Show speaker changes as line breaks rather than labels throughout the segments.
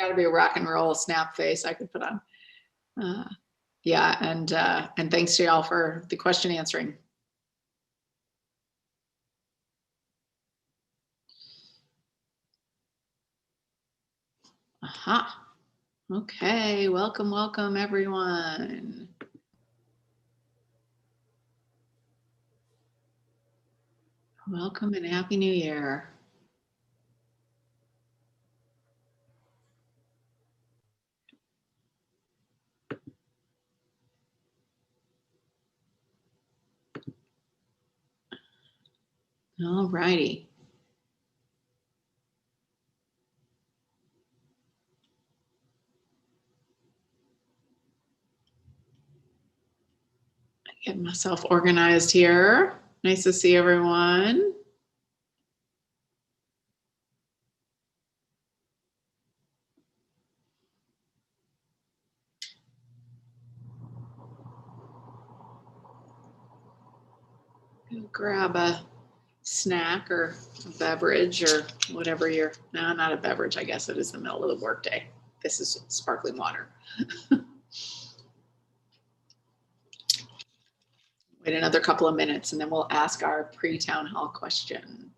gotta be a rock and roll snap face I could put on. Yeah, and thanks to y'all for the question answering. Aha. Okay, welcome, welcome everyone. Welcome and Happy New Year. All righty. Get myself organized here. Nice to see everyone. Grab a snack or a beverage or whatever you're, no, not a beverage, I guess it is the middle of the workday. This is sparkling water. Wait another couple of minutes and then we'll ask our pre-town hall question.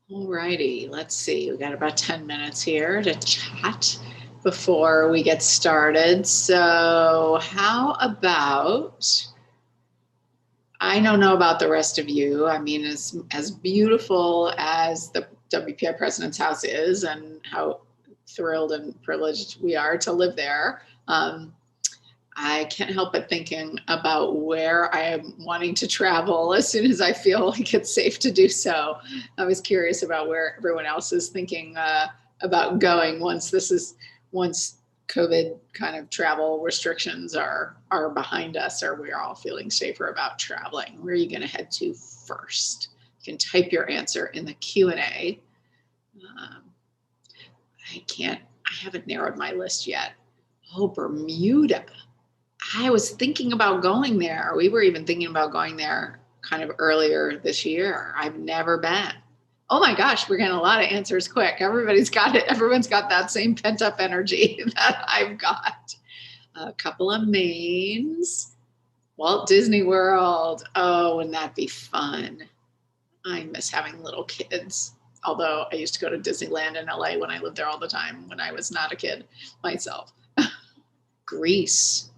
All righty, let's see. We got about 10 minutes here to chat before we get started. So how about, I don't know about the rest of you. I mean, as beautiful as the WPI President's House is and how thrilled and privileged we are to live there, I can't help but thinking about where I am wanting to travel as soon as I feel like it's safe to do so. I was curious about where everyone else is thinking about going once COVID kind of travel restrictions are behind us, or we're all feeling safer about traveling. Where are you going to head to first? You can type your answer in the Q&A. I haven't narrowed my list yet. Oh, Bermuda. I was thinking about going there. We were even thinking about going there kind of earlier this year. I've never been. Oh my gosh, we're getting a lot of answers quick. Everybody's got it. Everyone's got that same pent up energy that I've got. A couple of mains. Walt Disney World. Oh, wouldn't that be fun? I miss having little kids. Although I used to go to Disneyland in LA when I lived there all the time when I was not a kid myself. Greece.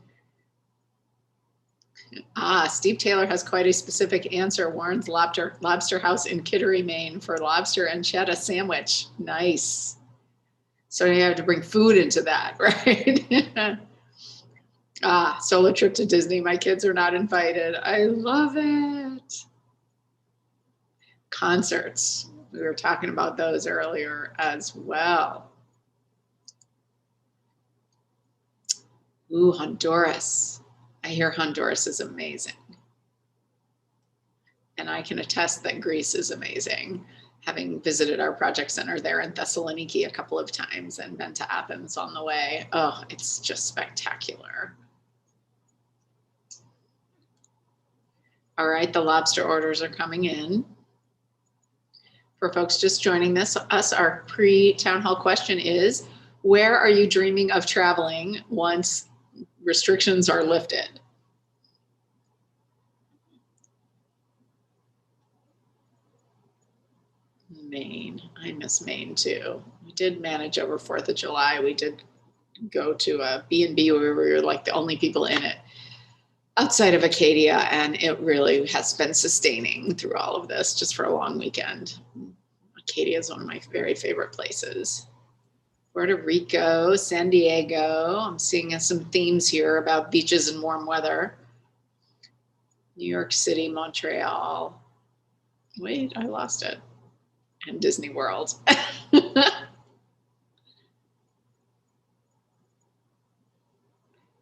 Steve Taylor has quite a specific answer. Warren's Lobster House in Kittery, Maine for lobster and cheddar sandwich. Nice. So you have to bring food into that, right? Solo trip to Disney. My kids are not invited. I love it. Concerts. We were talking about those earlier as well. Ooh, Honduras. I hear Honduras is amazing. And I can attest that Greece is amazing, having visited our project center there in Thessaloniki a couple of times and been to Athens on the way. Oh, it's just spectacular. All right, the lobster orders are coming in. For folks just joining us, our pre-town hall question is, where are you dreaming of traveling once restrictions are lifted? Maine. I miss Maine too. We did manage over 4th of July. We did go to a B&B where we were like the only people in it outside of Acadia, and it really has been sustaining through all of this just for a long weekend. Acadia is one of my very favorite places. Puerto Rico, San Diego. I'm seeing some themes here about beaches and warm weather. New York City, Montreal. Wait, I lost it. And Disney World.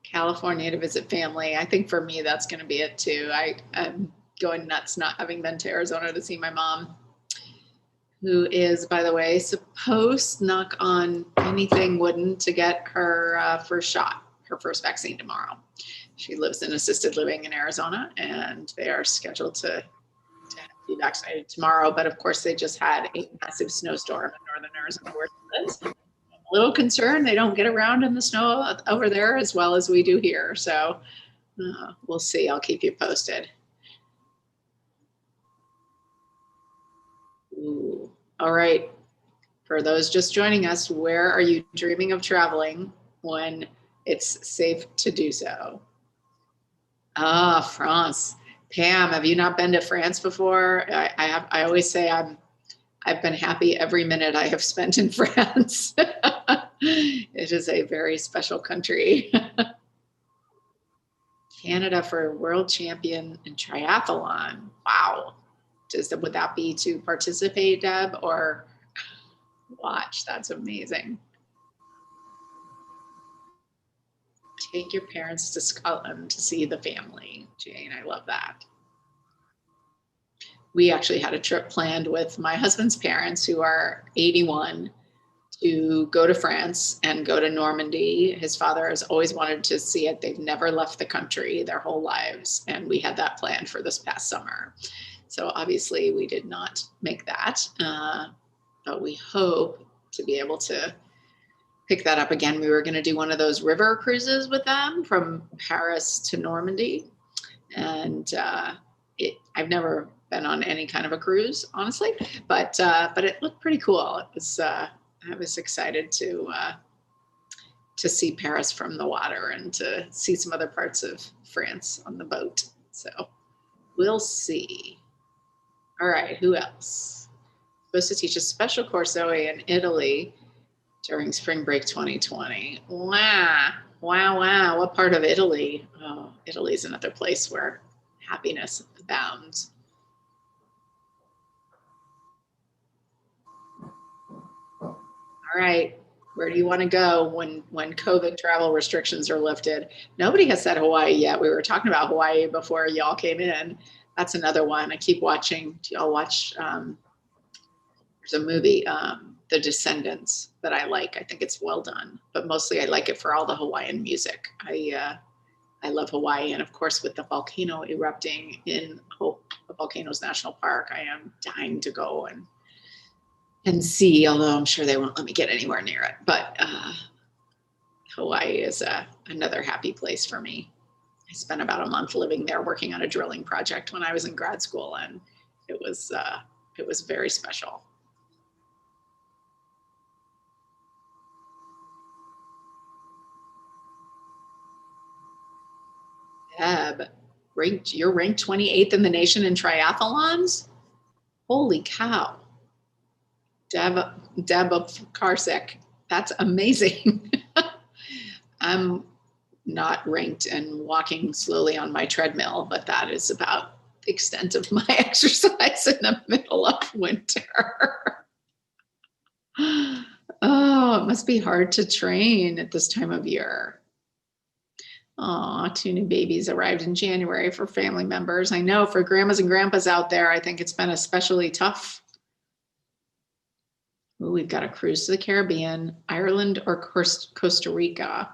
California to visit family. I think for me, that's going to be it too. I'm going nuts not having been to Arizona to see my mom, who is, by the way, supposed, knock on anything wooden, to get her first shot, her first vaccine tomorrow. She lives in assisted living in Arizona, and they are scheduled to be vaccinated tomorrow. But of course, they just had a massive snowstorm in northern Arizona where she lives. I'm a little concerned they don't get around in the snow over there as well as we do here. So we'll see. I'll keep you posted. Ooh. All right. For those just joining us, where are you dreaming of traveling when it's safe to do so? Ah, France. Pam, have you not been to France before? I have. I always say I've been happy every minute I have spent in France. It is a very special country. Canada for world champion in triathlon. Wow. Would that be to participate, Deb, or watch? That's amazing. Take your parents to Scotland to see the family. Jane, I love that. We actually had a trip planned with my husband's parents, who are 81, to go to France and go to Normandy. His father has always wanted to see it. They've never left the country their whole lives. And we had that planned for this past summer. So obviously we did not make that, but we hope to be able to pick that up again. We were going to do one of those river cruises with them from Paris to Normandy. And I've never been on any kind of a cruise, honestly, but it looked pretty cool. I was excited to see Paris from the water and to see some other parts of France on the boat. So we'll see. All right, who else? Supposed to teach a special course, Zoe, in Italy during spring break 2020. Wow. What part of Italy? Oh, Italy is another place where happiness abounds. All right, where do you want to go when COVID travel restrictions are lifted? Nobody has said Hawaii yet. We were talking about Hawaii before y'all came in. That's another one. I keep watching. Do y'all watch? There's a movie, The Descendants, that I like. I think it's well done, but mostly I like it for all the Hawaiian music. I love Hawaii, and of course, with the volcano erupting in Volcanoes National Park, I am dying to go and see, although I'm sure they won't let me get anywhere near it. But Hawaii is another happy place for me. I spent about a month living there working on a drilling project when I was in grad school, and it was very special. Deb, you're ranked 28th in the nation in triathlons? Holy cow. Deb of Karsik, that's amazing. I'm not ranked and walking slowly on my treadmill, but that is about the extent of my exercise in the middle of winter. Oh, it must be hard to train at this time of year. Oh, 2 new babies arrived in January for family members. I know for grandmas and grandpas out there, I think it's been especially tough. Ooh, we've got a cruise to the Caribbean, Ireland, or Costa Rica.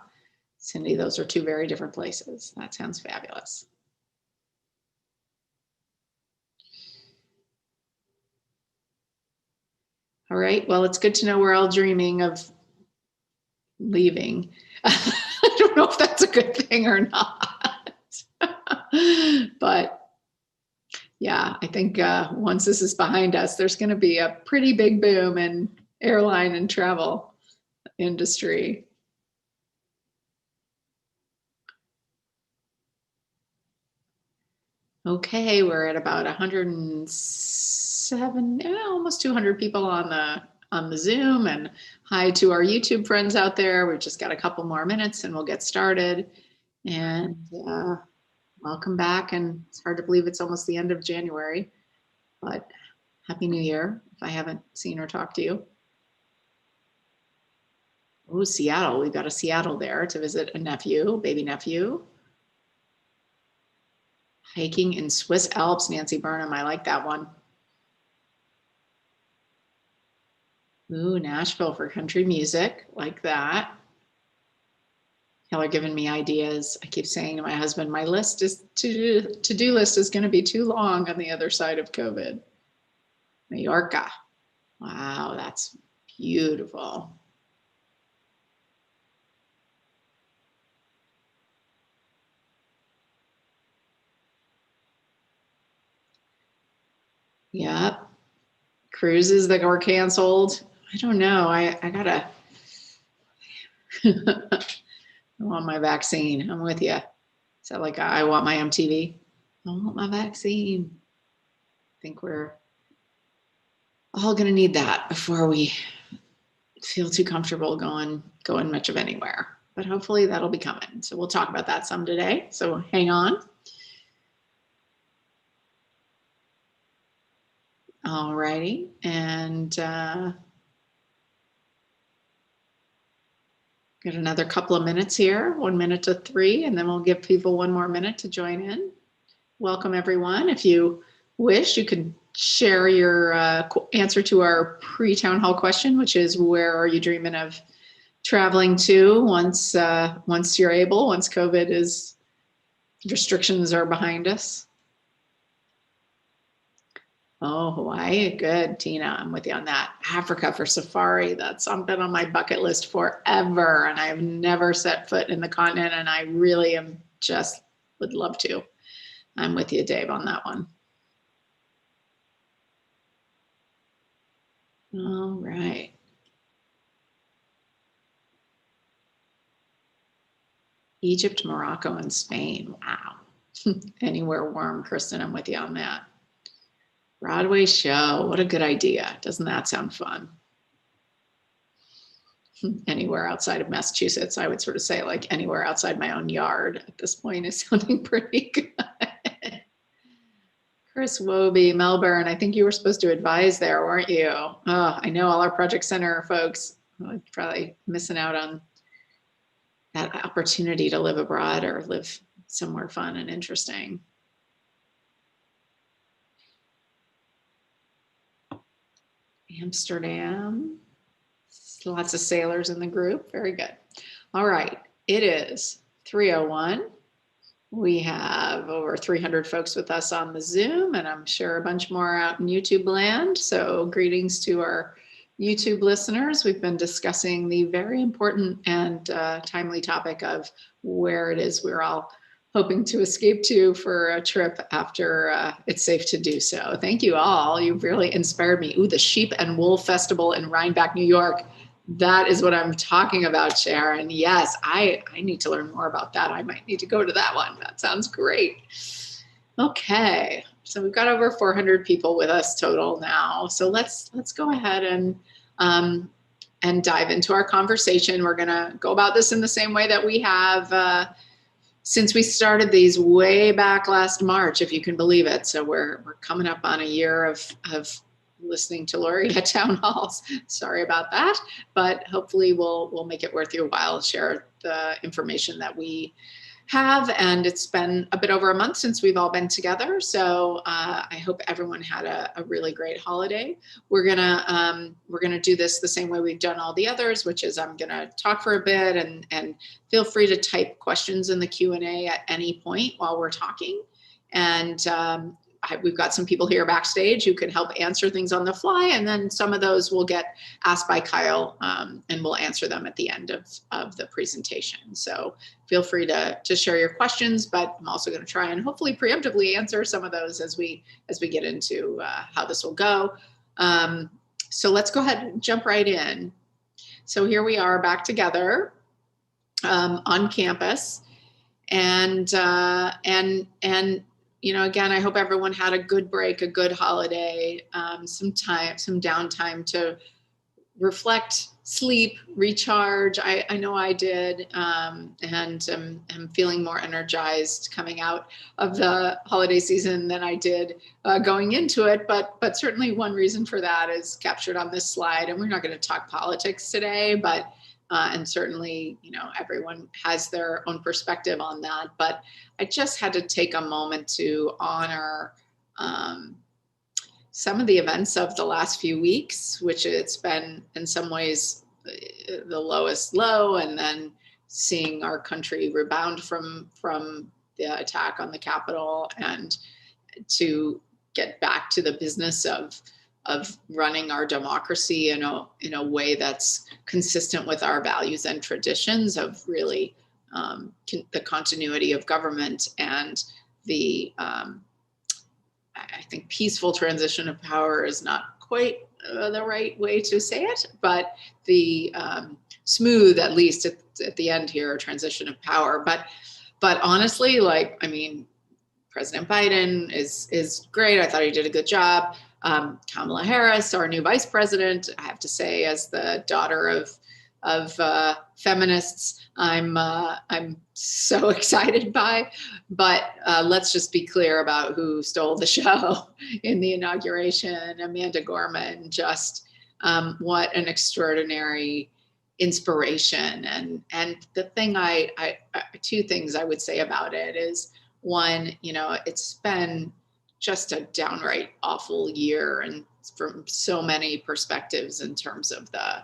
Cindy, those are 2 very different places. That sounds fabulous. All right, well, it's good to know we're all dreaming of leaving. I don't know if that's a good thing or not. But Yeah, I think once this is behind us, there's going to be a pretty big boom in airline and travel industry. Okay, we're at about 107, almost 200 people on the Zoom, and hi to our YouTube friends out there. We've just got a couple more minutes and we'll get started. And welcome back. And it's hard to believe it's almost the end of January, but Happy New Year if I haven't seen or talked to you. Oh, Seattle. We've got a Seattle there to visit a nephew, baby nephew. Hiking in Swiss Alps, Nancy Burnham. I like that one. Ooh, Nashville for country music. Like that. Y'all are giving me ideas. I keep saying to my husband, my list is to-do list is going to be too long on the other side of COVID. Mallorca. Wow, that's beautiful. Yep. Cruises that were canceled. I don't know. I gotta I want my vaccine. I'm with you. Is that like I want my MTV? I want my vaccine. I think we're all gonna need that before we feel too comfortable going much of anywhere. But hopefully that'll be coming. So we'll talk about that some today. So hang on. All righty. And got another couple of minutes here, 1 minute to 3, and then we'll give people 1 more minute to join in. Welcome everyone. If you wish, you could share your answer to our pre-town hall question, which is where are you dreaming of traveling to once you're able, once COVID restrictions are behind us. Oh, Hawaii, good, Tina. I'm with you on that. Africa for safari. That's been on my bucket list forever, and I've never set foot in the continent, and I really would love to. I'm with you, Dave, on that one. All right. Egypt, Morocco, and Spain. Wow. Anywhere warm, Kristen. I'm with you on that. Broadway show. What a good idea. Doesn't that sound fun? Anywhere outside of Massachusetts. I would sort of say like anywhere outside my own yard at this point is sounding pretty good. Chris Wobe, Melbourne. I think you were supposed to advise there, weren't you? Oh, I know all our Project Center folks are probably missing out on that opportunity to live abroad or live somewhere fun and interesting. Amsterdam. Lots of sailors in the group. Very good. All right. It is 3:01. We have over 300 folks with us on the Zoom, and I'm sure a bunch more out in YouTube land. So greetings to our YouTube listeners. We've been discussing the very important and timely topic of where it is we're all hoping to escape to for a trip after it's safe to do so. Thank you all. You've really inspired me. Ooh, the Sheep and Wool Festival in Rhinebeck, New York. That is what I'm talking about, Sharon. Yes, I need to learn more about that. I might need to go to that one. That sounds great. Okay, so we've got over 400 people with us total now. So let's go ahead and dive into our conversation. We're gonna go about this in the same way that we have since we started these way back last March, if you can believe it. So we're coming up on a year of listening to Lori at town halls. Sorry about that, but hopefully we'll make it worth your while to share the information that we have. And it's been a bit over a month since we've all been together. So I hope everyone had a really great holiday. We're gonna do this the same way we've done all the others, which is I'm gonna talk for a bit and feel free to type questions in the Q&A at any point while we're talking. And we've got some people here backstage who can help answer things on the fly, and then some of those will get asked by Kyle, and we'll answer them at the end of the presentation. So feel free to share your questions, but I'm also going to try and hopefully preemptively answer some of those as we get into how this will go. So let's go ahead and jump right in. So here we are back together on campus, and you know, again, I hope everyone had a good break, a good holiday, some downtime to reflect, sleep, recharge. I know I did, and I'm feeling more energized coming out of the holiday season than I did going into it. But certainly one reason for that is captured on this slide. And we're not going to talk politics today, but and certainly, you know, everyone has their own perspective on that. But I just had to take a moment to honor some of the events of the last few weeks, which it's been in some ways the lowest low, and then seeing our country rebound from the attack on the Capitol, and to get back to the business of running our democracy in a way that's consistent with our values and traditions of really the continuity of government and the I think peaceful transition of power is not quite the right way to say it, but the smooth, at least at the end here, transition of power. But honestly, like, I mean, President Biden is great. I thought he did a good job. Kamala Harris, our new vice president, I have to say, as the daughter of feminists, I'm so excited by. But let's just be clear about who stole the show in the inauguration. Amanda Gorman, just what an extraordinary inspiration. And the thing two things I would say about it is, one, you know, it's been just a downright awful year, and from so many perspectives in terms of the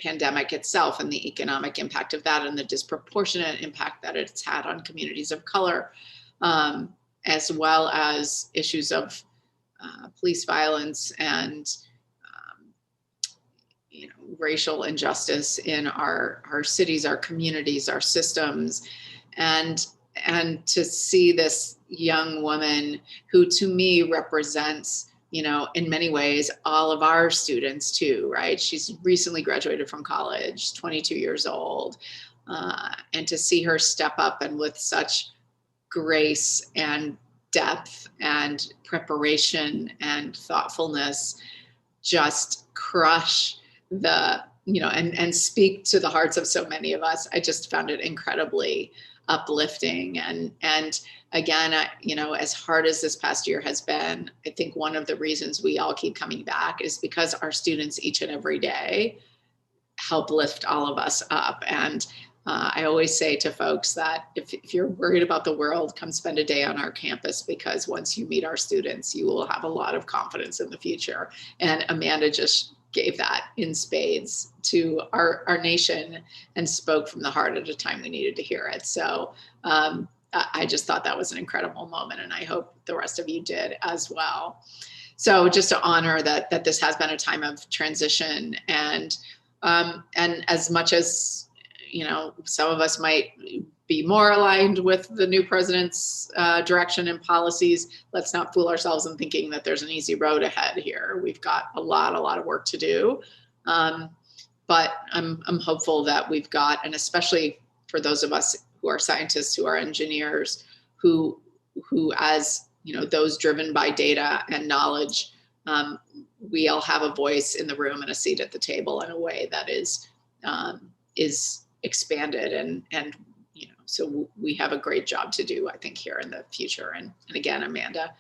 pandemic itself and the economic impact of that, and the disproportionate impact that it's had on communities of color, as well as issues of police violence and you know, racial injustice in our cities, our communities, our systems, and to see this young woman who to me represents, you know, in many ways, all of our students too, right? She's recently graduated from college, 22 years old. And to see her step up and with such grace and depth and preparation and thoughtfulness, just crush the, you know, and speak to the hearts of so many of us. I just found it incredibly uplifting. And again, you know, as hard as this past year has been, I think one of the reasons we all keep coming back is because our students each and every day help lift all of us up. And I always say to folks that if you're worried about the world, come spend a day on our campus, because once you meet our students, you will have a lot of confidence in the future. And Amanda just gave that in spades to our nation and spoke from the heart at a time we needed to hear it. So I just thought that was an incredible moment, and I hope the rest of you did as well. So just to honor that this has been a time of transition, and as much as, you know, some of us might be more aligned with the new president's direction and policies, let's not fool ourselves in thinking that there's an easy road ahead here. We've got a lot of work to do, but I'm hopeful that we've got, and especially for those of us who are scientists, who are engineers, who as, you know, those driven by data and knowledge, we all have a voice in the room and a seat at the table in a way that is expanded, and you know, so we have a great job to do, I think, here in the future. And again, Amanda,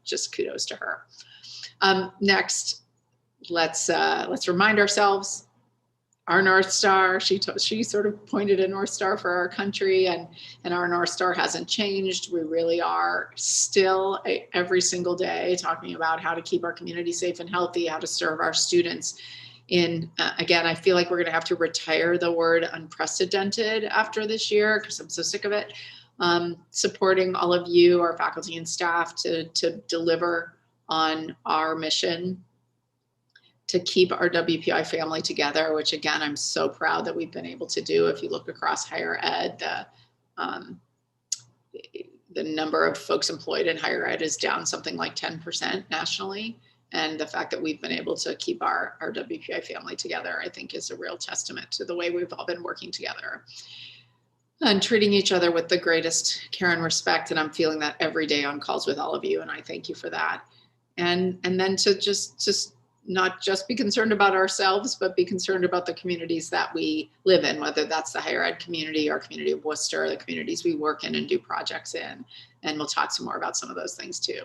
just kudos to her. Next, let's remind ourselves our North Star. She sort of pointed a North Star for our country, and our North Star hasn't changed. We really are still every single day talking about how to keep our community safe and healthy, how to serve our students. Again, I feel like we're going to have to retire the word unprecedented after this year, because I'm so sick of it. supporting all of you, our faculty and staff, to deliver on our mission to keep our WPI family together, which again, I'm so proud that we've been able to do. If you look across higher ed, the number of folks employed in higher ed is down something like 10% nationally. And the fact that we've been able to keep our WPI family together, I think, is a real testament to the way we've all been working together and treating each other with the greatest care and respect. And I'm feeling that every day on calls with all of you. And I thank you for that. And then to just not just be concerned about ourselves, but be concerned about the communities that we live in, whether that's the higher ed community, our community of Worcester, the communities we work in and do projects in. And we'll talk some more about some of those things too.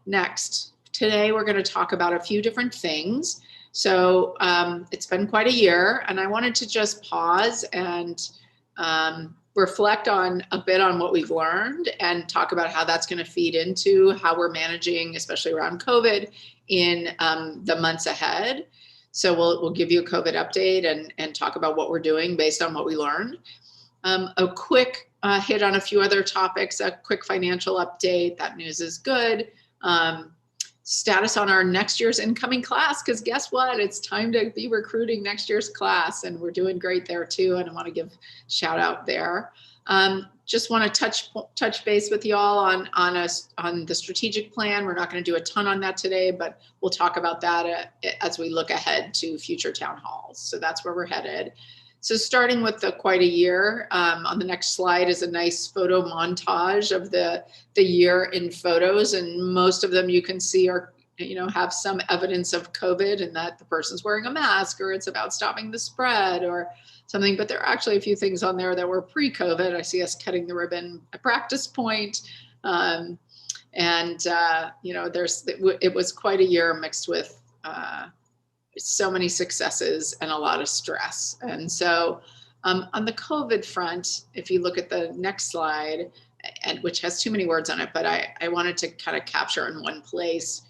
Next, today we're going to talk about a few different things. So it's been quite a year, and I wanted to just pause and reflect on a bit on what we've learned and talk about how that's going to feed into how we're managing, especially around COVID, in the months ahead. So we'll give you a COVID update and talk about what we're doing based on what we learned. A quick hit on a few other topics, a quick financial update. That news is good. Status on our next year's incoming class, because guess what? It's time to be recruiting next year's class, and we're doing great there too. And I want to give a shout out there. Just want to touch base with y'all on the strategic plan. We're not going to do a ton on that today, but we'll talk about that as we look ahead to future town halls. So that's where we're headed. So starting with quite a year, on the next slide is a nice photo montage of the year in photos, and most of them you can see are, have some evidence of COVID and that the person's wearing a mask or it's about stopping the spread or something, but there are actually a few things on there that were pre-COVID. I see us cutting the ribbon at practice point. It was quite a year mixed with so many successes and a lot of stress. And so on the COVID front, if you look at the next slide, and which has too many words on it, but I wanted to kind of capture in one place.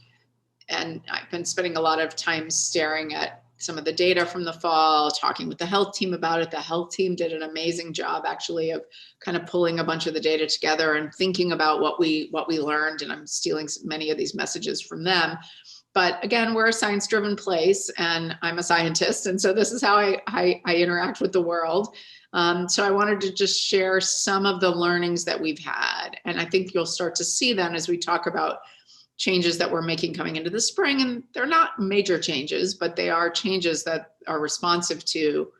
And I've been spending a lot of time staring at some of the data from the fall, talking with the health team about it. The health team did an amazing job actually of kind of pulling a bunch of the data together and thinking about what we learned. And I'm stealing many of these messages from them. But again, we're a science-driven place, and I'm a scientist, and so this is how I interact with the world. So I wanted to just share some of the learnings that we've had, and I think you'll start to see then as we talk about changes that we're making coming into the spring, and they're not major changes, but they are changes that are responsive to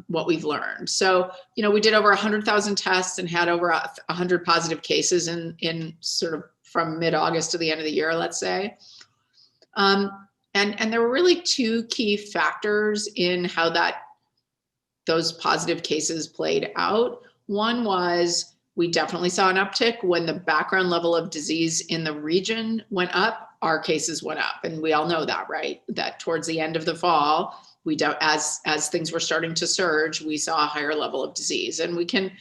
what we've learned. So, we did over 100,000 tests and had over 100 positive cases in sort of from mid-August to the end of the year, let's say. And there were really two key factors in how those positive cases played out. One was we definitely saw an uptick when the background level of disease in the region went up, our cases went up. And we all know that, right? That towards the end of the fall, as things were starting to surge, we saw a higher level of disease. And we can,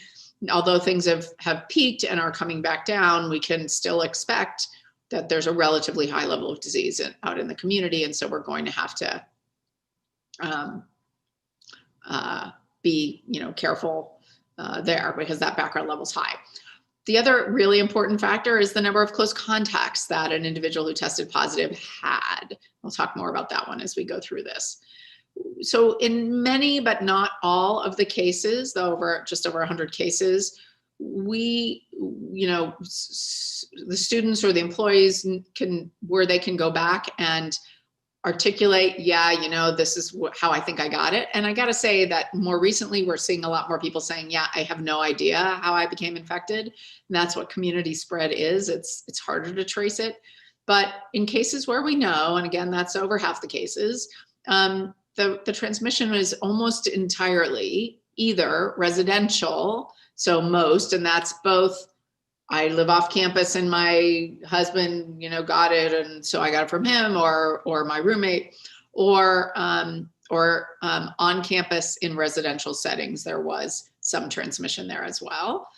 although things have peaked and are coming back down, we can still expect that there's a relatively high level of disease out in the community. And so we're going to have to be careful there because that background level is high. The other really important factor is the number of close contacts that an individual who tested positive had. We'll talk more about that one as we go through this. So in many, but not all of the cases, just over 100 cases, the students or the employees can go back and articulate, this is how I think I got it. And I got to say that more recently, we're seeing a lot more people saying, I have no idea how I became infected. And that's what community spread is. It's harder to trace it. But in cases where we know, and again, that's over half the cases, the transmission is almost entirely either residential, so most, and that's both, I live off campus and my husband, got it, and so I got it from him, or my roommate, or on campus in residential settings, there was some transmission there as well,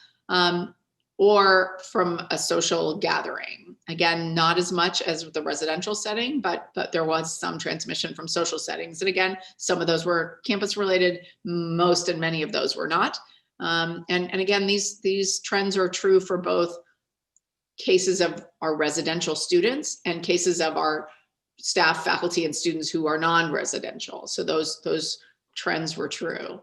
or from a social gathering. Again, not as much as the residential setting, but there was some transmission from social settings. And again, some of those were campus related, most and many of those were not. And again, these trends are true for both cases of our residential students and cases of our staff, faculty, and students who are non-residential. So those trends were true.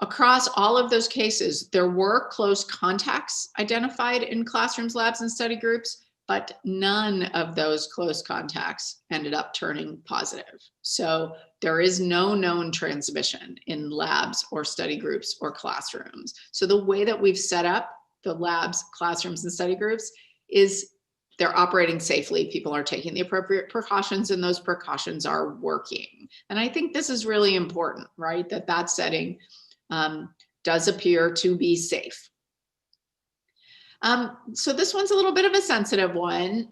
Across all of those cases, there were close contacts identified in classrooms, labs, and study groups, but none of those close contacts ended up turning positive. So there is no known transmission in labs or study groups or classrooms. So the way that we've set up the labs, classrooms, and study groups is they're operating safely. People are taking the appropriate precautions, and those precautions are working. And I think this is really important, right? That setting does appear to be safe. So this one's a little bit of a sensitive one.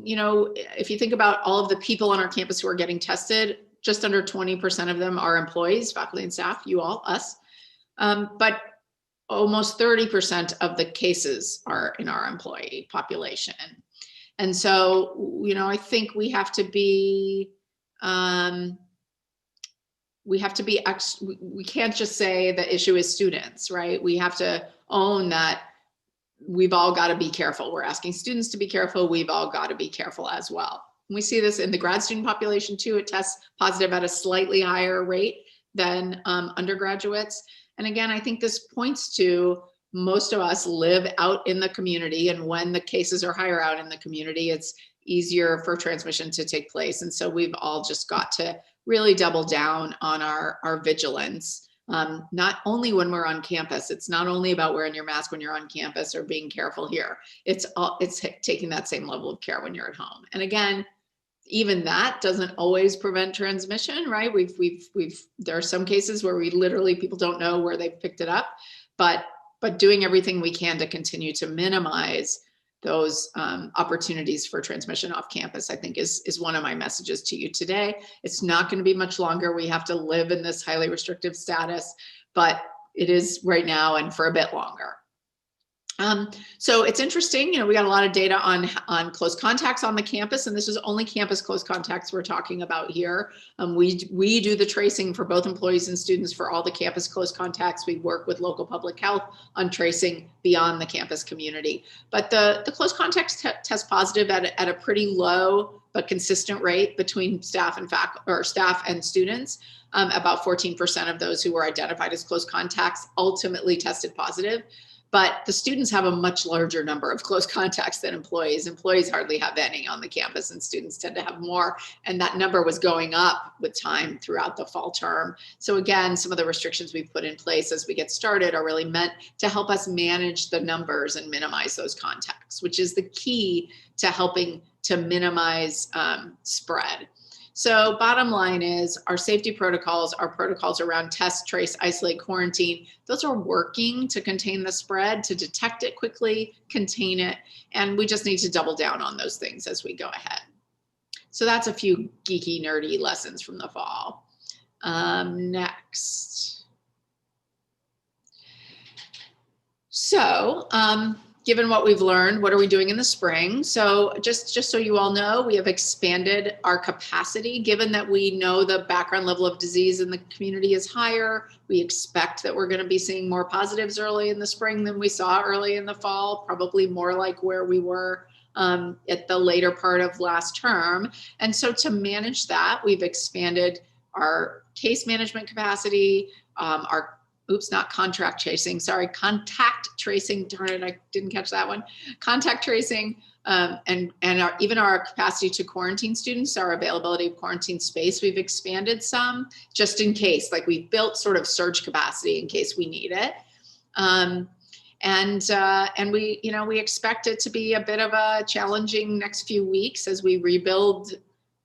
You know, if you think about all of the people on our campus who are getting tested, just under 20% of them are employees, faculty and staff, you all, us. But almost 30% of the cases are in our employee population. And so, you know, I think we have to be, we can't just say the issue is students, right? We have to own that we've all got to be careful. We're asking students to be careful. We've all got to be careful as well. And we see this in the grad student population too. It tests positive at a slightly higher rate than undergraduates. And again, I think this points to most of us live out in the community, and when the cases are higher out in the community, it's easier for transmission to take place. And so we've all just got to really double down on our vigilance. Not only when we're on campus, it's not only about wearing your mask when you're on campus or being careful here. It's taking that same level of care when you're at home. And again, even that doesn't always prevent transmission, right? There are some cases where people don't know where they've picked it up, but doing everything we can to continue to minimize those opportunities for transmission off campus, I think is one of my messages to you today. It's not going to be much longer. We have to live in this highly restrictive status, but it is right now and for a bit longer. So it's interesting, you know, we got a lot of data on close contacts on the campus, and this is only campus close contacts we're talking about here. We do the tracing for both employees and students for all the campus close contacts. We work with local public health on tracing beyond the campus community. But the close contacts test positive at a pretty low but consistent rate between staff and students. About 14% of those who were identified as close contacts ultimately tested positive. But the students have a much larger number of close contacts than employees. Employees hardly have any on the campus, and students tend to have more. And that number was going up with time throughout the fall term. So again, some of the restrictions we've put in place as we get started are really meant to help us manage the numbers and minimize those contacts, which is the key to helping to minimize spread. So bottom line is our safety protocols, our protocols around test, trace, isolate, quarantine, those are working to contain the spread, to detect it quickly, contain it, and we just need to double down on those things as we go ahead. So that's a few geeky, nerdy lessons from the fall. Next. So, given what we've learned, what are we doing in the spring? So just so you all know, we have expanded our capacity. Given that we know the background level of disease in the community is higher, we expect that we're going to be seeing more positives early in the spring than we saw early in the fall, probably more like where we were at the later part of last term. And so to manage that, we've expanded our case management capacity, not contract tracing, sorry, contact tracing, darn it, I didn't catch that one. Contact tracing, and even our capacity to quarantine students, our availability of quarantine space, we've expanded some just in case, like we've built sort of surge capacity in case we need it. And we expect it to be a bit of a challenging next few weeks as we rebuild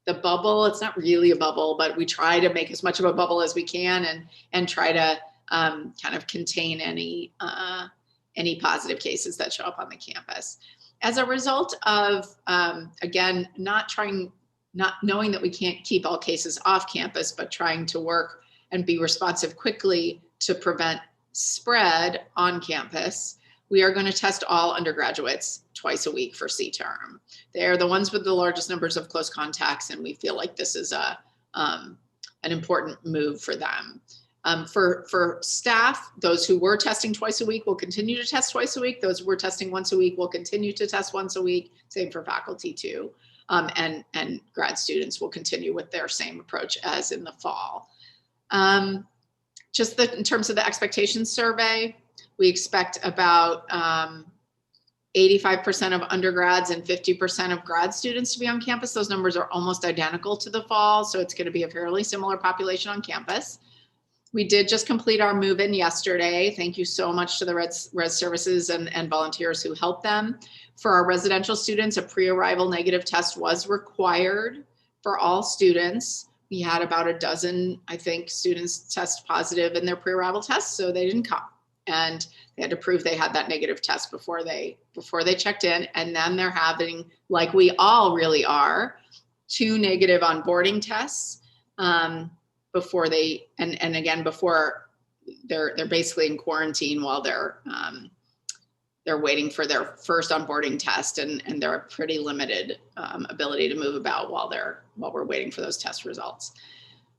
the bubble. It's not really a bubble, but we try to make as much of a bubble as we can and try to kind of contain any positive cases that show up on the campus. As a result of, again, not knowing that we can't keep all cases off campus, but trying to work and be responsive quickly to prevent spread on campus, we are going to test all undergraduates twice a week for C-term. They're the ones with the largest numbers of close contacts, and we feel like this is an important move for them. For staff, those who were testing twice a week will continue to test twice a week. Those who were testing once a week will continue to test once a week. Same for faculty too. And grad students will continue with their same approach as in the fall. In terms of the expectations survey, we expect about 85% of undergrads and 50% of grad students to be on campus. Those numbers are almost identical to the fall, so it's going to be a fairly similar population on campus. We did just complete our move-in yesterday. Thank you so much to the res services and volunteers who helped them. For our residential students, a pre-arrival negative test was required for all students. We had about a dozen, I think, students test positive in their pre-arrival tests, so they didn't come. And they had to prove they had that negative test before they checked in. And then they're having, like we all really are, 2 negative onboarding tests before they, and again, before they're basically in quarantine while they're waiting for their first onboarding test, and they're a pretty limited ability to move about while we're waiting for those test results.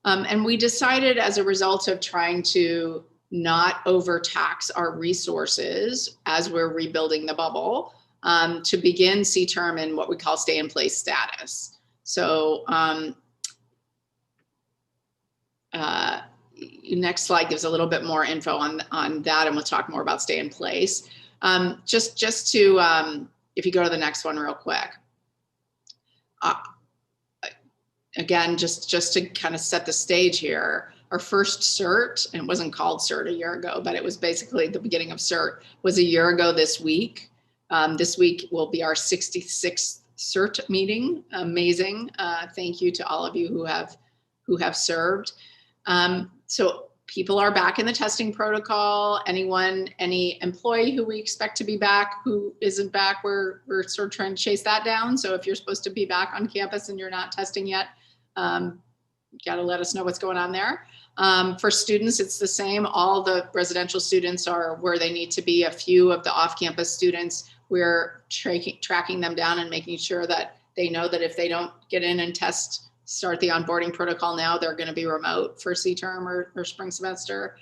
And we decided, as a result of trying to not overtax our resources as we're rebuilding the bubble, to begin C-term in what we call stay in place status. So next slide gives a little bit more info on that, and we'll talk more about stay in place. Just to, if you go to the next one real quick. Again, just to kind of set the stage here, our first CERT, and it wasn't called CERT a year ago, but it was basically the beginning of CERT, was a year ago this week. This week will be our 66th CERT meeting. Amazing. Thank you to all of you who have served. So people are back in the testing protocol. Any employee who we expect to be back who isn't back, we're sort of trying to chase that down. So if you're supposed to be back on campus and you're not testing yet, you got to let us know what's going on there. For students, it's the same. All the residential students are where they need to be. A few of the off-campus students, we're tracking them down and making sure that they know that if they don't get in and start the onboarding protocol now, they're going to be remote for C-term or spring semester.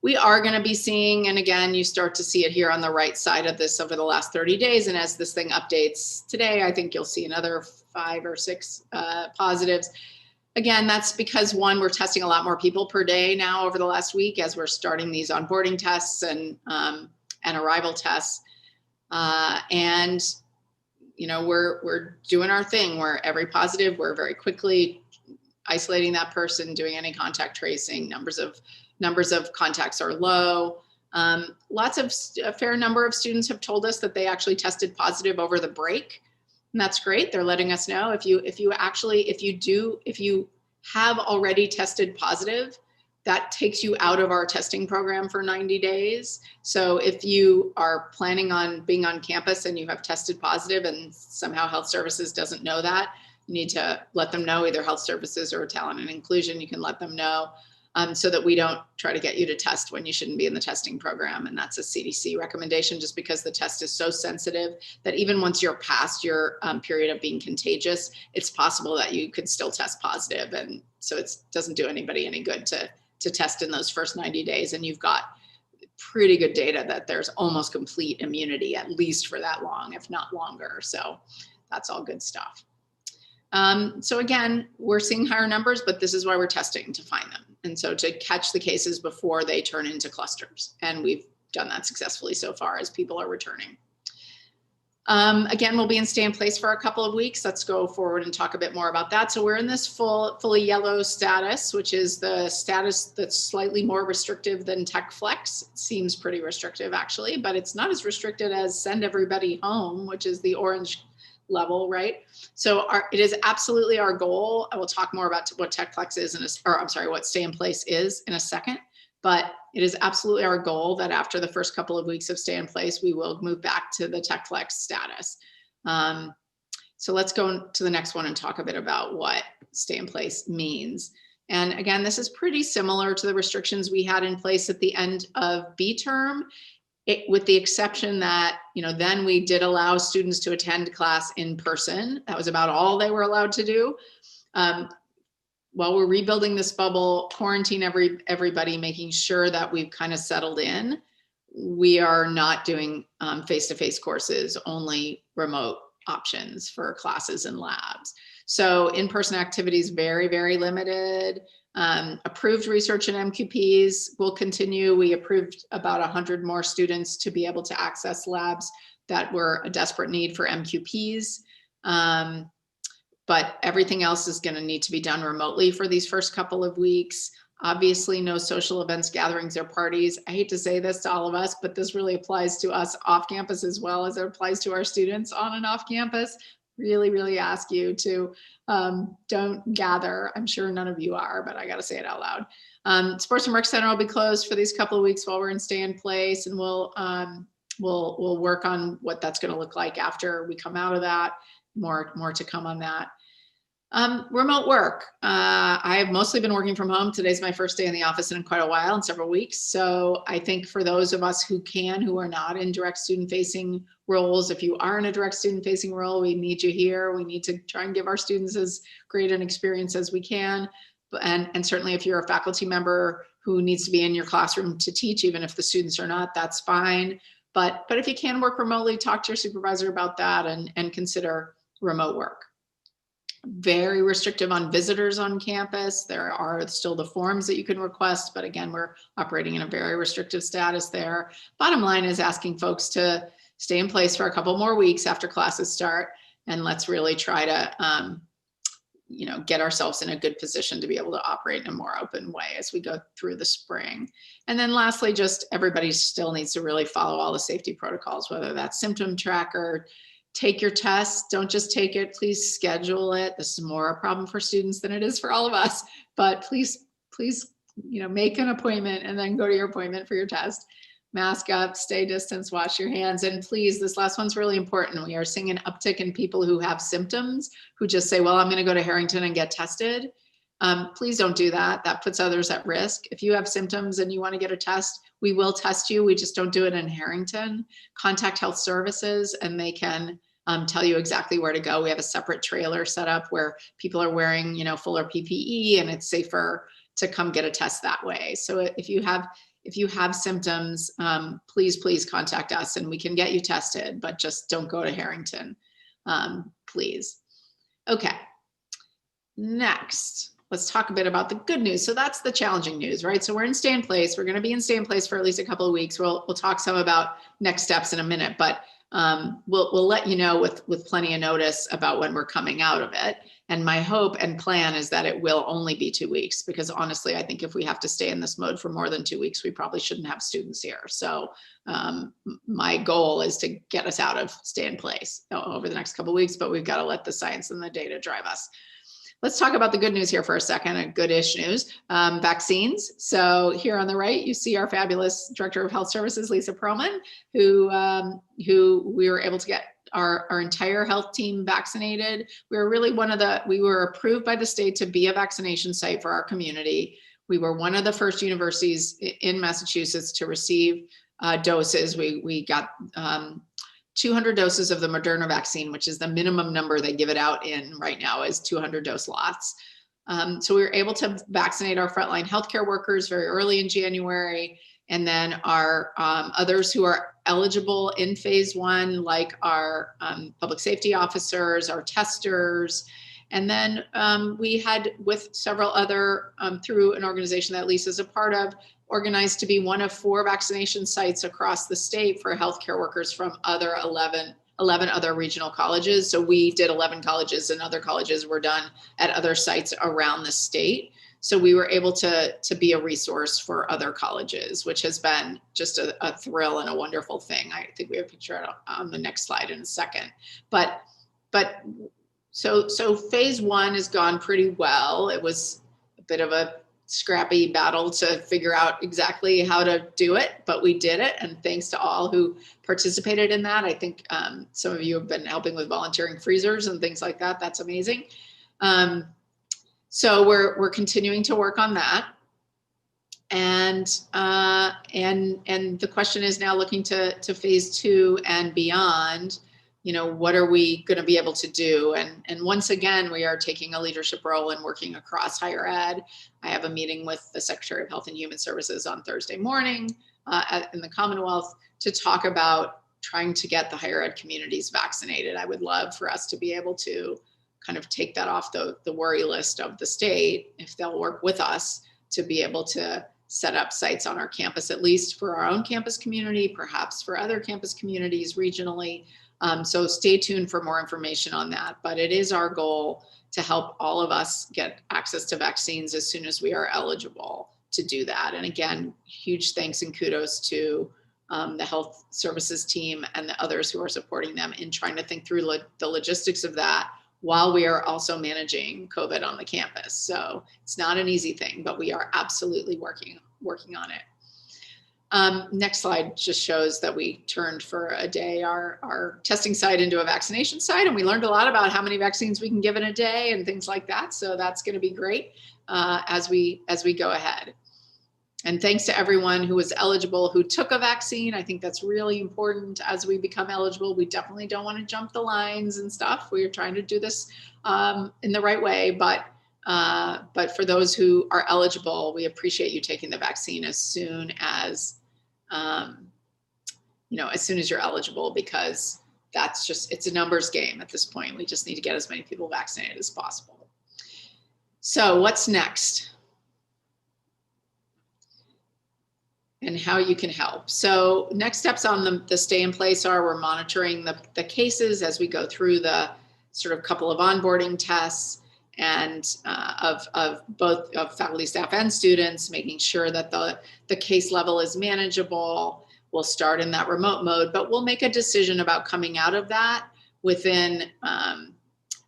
We are going to be seeing, and again, you start to see it here on the right side of this over the last 30 days. And as this thing updates today, I think you'll see another 5 or 6 positives. Again, that's because, one, we're testing a lot more people per day now over the last week as we're starting these onboarding tests and arrival tests. And you know, we're doing our thing where every positive, we're very quickly isolating that person, doing any contact tracing. Numbers of contacts are low. A fair number of students have told us that they actually tested positive over the break. And that's great. They're letting us know if you have already tested positive, that takes you out of our testing program for 90 days. So if you are planning on being on campus and you have tested positive and somehow health services doesn't know that, you need to let them know, either health services or talent and inclusion, you can let them know, so that we don't try to get you to test when you shouldn't be in the testing program. And that's a CDC recommendation, just because the test is so sensitive that even once you're past your period of being contagious, it's possible that you could still test positive. And so it doesn't do anybody any good to test in those first 90 days. And you've got pretty good data that there's almost complete immunity, at least for that long, if not longer. So that's all good stuff. So again, we're seeing higher numbers, but this is why we're testing, to find them. And so to catch the cases before they turn into clusters. And we've done that successfully so far as people are returning. Again, we'll be in stay in place for a couple of weeks. Let's go forward and talk a bit more about that. So we're in this fully yellow status, which is the status that's slightly more restrictive than Tech Flex. It seems pretty restrictive actually, but it's not as restricted as send everybody home, which is the orange level, right? So it is absolutely our goal. I will talk more about what Tech Flex is what stay in place is in a second. But it is absolutely our goal that after the first couple of weeks of stay in place, we will move back to the Tech Flex status. So let's go to the next one and talk a bit about what stay in place means. And again, this is pretty similar to the restrictions we had in place at the end of B term, with the exception that, then we did allow students to attend class in person. That was about all they were allowed to do. while we're rebuilding this bubble, quarantine everybody, making sure that we've kind of settled in, we are not doing face-to-face courses, only remote options for classes and labs. So in-person activities, very, very limited. Approved research and MQPs will continue. We approved about 100 more students to be able to access labs that were a desperate need for MQPs. But everything else is going to need to be done remotely for these first couple of weeks. Obviously, no social events, gatherings, or parties. I hate to say this to all of us, but this really applies to us off campus as well as it applies to our students on and off campus. Really, really ask you to don't gather. I'm sure none of you are, but I got to say it out loud. Sports and Rec Center will be closed for these couple of weeks while we're in stay in place, and we'll work on what that's going to look like after we come out of that. More to come on that. Remote work. I have mostly been working from home. Today's my first day in the office in quite a while, in several weeks. So I think for those of us who are not in direct student facing roles, if you are in a direct student facing role, we need you here. We need to try and give our students as great an experience as we can. And certainly if you're a faculty member who needs to be in your classroom to teach, even if the students are not, that's fine. But if you can work remotely, talk to your supervisor about that and consider remote work. Very restrictive on visitors on campus. There are still the forms that you can request, but again, we're operating in a very restrictive status there. Bottom line is asking folks to stay in place for a couple more weeks after classes start, and let's really try to get ourselves in a good position to be able to operate in a more open way as we go through the spring. And then lastly, just everybody still needs to really follow all the safety protocols, whether that's symptom tracker. Take your test. Don't just take it. Please schedule it. This is more a problem for students than it is for all of us. But please, make an appointment and then go to your appointment for your test. Mask up, stay distance, wash your hands. And please, this last one's really important. We are seeing an uptick in people who have symptoms who just say, well, I'm going to go to Harrington and get tested. Please don't do that. That puts others at risk. If you have symptoms and you want to get a test, we will test you. We just don't do it in Harrington. Contact health services and they can tell you exactly where to go. We have a separate trailer set up where people are wearing, fuller PPE, and it's safer to come get a test that way. So if you have symptoms, please contact us and we can get you tested, but just don't go to Harrington, please. Okay, next. Let's talk a bit about the good news. So that's the challenging news, right? So we're in stay in place. We're going to be in stay in place for at least a couple of weeks. We'll talk some about next steps in a minute, but we'll let you know with plenty of notice about when we're coming out of it. And my hope and plan is that it will only be 2 weeks, because honestly, I think if we have to stay in this mode for more than 2 weeks, we probably shouldn't have students here. So my goal is to get us out of stay in place over the next couple of weeks, but we've got to let the science and the data drive us. Let's talk about the good news here for a second, a good-ish news, vaccines. So here on the right, you see our fabulous Director of Health Services, Lisa Perlman, who we were able to get our entire health team vaccinated. We were approved by the state to be a vaccination site for our community. We were one of the first universities in Massachusetts to receive doses. We got 200 doses of the Moderna vaccine, which is the minimum number they give it out in right now, is 200 dose lots. So we were able to vaccinate our frontline healthcare workers very early in January. And then our others who are eligible in phase 1, like our public safety officers, our testers. And then we had, with several other, through an organization that Lisa's a part of, organized to be one of 4 vaccination sites across the state for healthcare workers from 11 other regional colleges. So we did 11 colleges, and other colleges were done at other sites around the state. So we were able to be a resource for other colleges, which has been just a thrill and a wonderful thing. I think we have a picture on the next slide in a second. So phase 1 has gone pretty well. It was a bit of a scrappy battle to figure out exactly how to do it, but we did it. And thanks to all who participated in that. I think some of you have been helping with volunteering freezers and things like that. That's amazing. So we're continuing to work on that. And the question is now looking to phase 2 and beyond. what are we going to be able to do? And once again, we are taking a leadership role in working across higher ed. I have a meeting with the Secretary of Health and Human Services on Thursday morning in the Commonwealth to talk about trying to get the higher ed communities vaccinated. I would love for us to be able to kind of take that off the worry list of the state, if they'll work with us to be able to set up sites on our campus, at least for our own campus community, perhaps for other campus communities regionally. So stay tuned for more information on that. But it is our goal to help all of us get access to vaccines as soon as we are eligible to do that. And again, huge thanks and kudos to the health services team and the others who are supporting them in trying to think through the logistics of that while we are also managing COVID on the campus. So it's not an easy thing, but we are absolutely working on it. Next slide just shows that we turned for a day our testing site into a vaccination site, and we learned a lot about how many vaccines we can give in a day and things like that. So that's going to be great as we go ahead. And thanks to everyone who was eligible, who took a vaccine. I think that's really important as we become eligible. We definitely don't want to jump the lines and stuff. We are trying to do this in the right way, but for those who are eligible, we appreciate you taking the vaccine as soon as, as soon as you're eligible, because that's just, it's a numbers game at this point. We just need to get as many people vaccinated as possible. So what's next? And how you can help. So next steps on the stay in place are we're monitoring the cases as we go through the sort of couple of onboarding tests and of both faculty, staff, and students, making sure that the case level is manageable. We'll start in that remote mode, but we'll make a decision about coming out of that within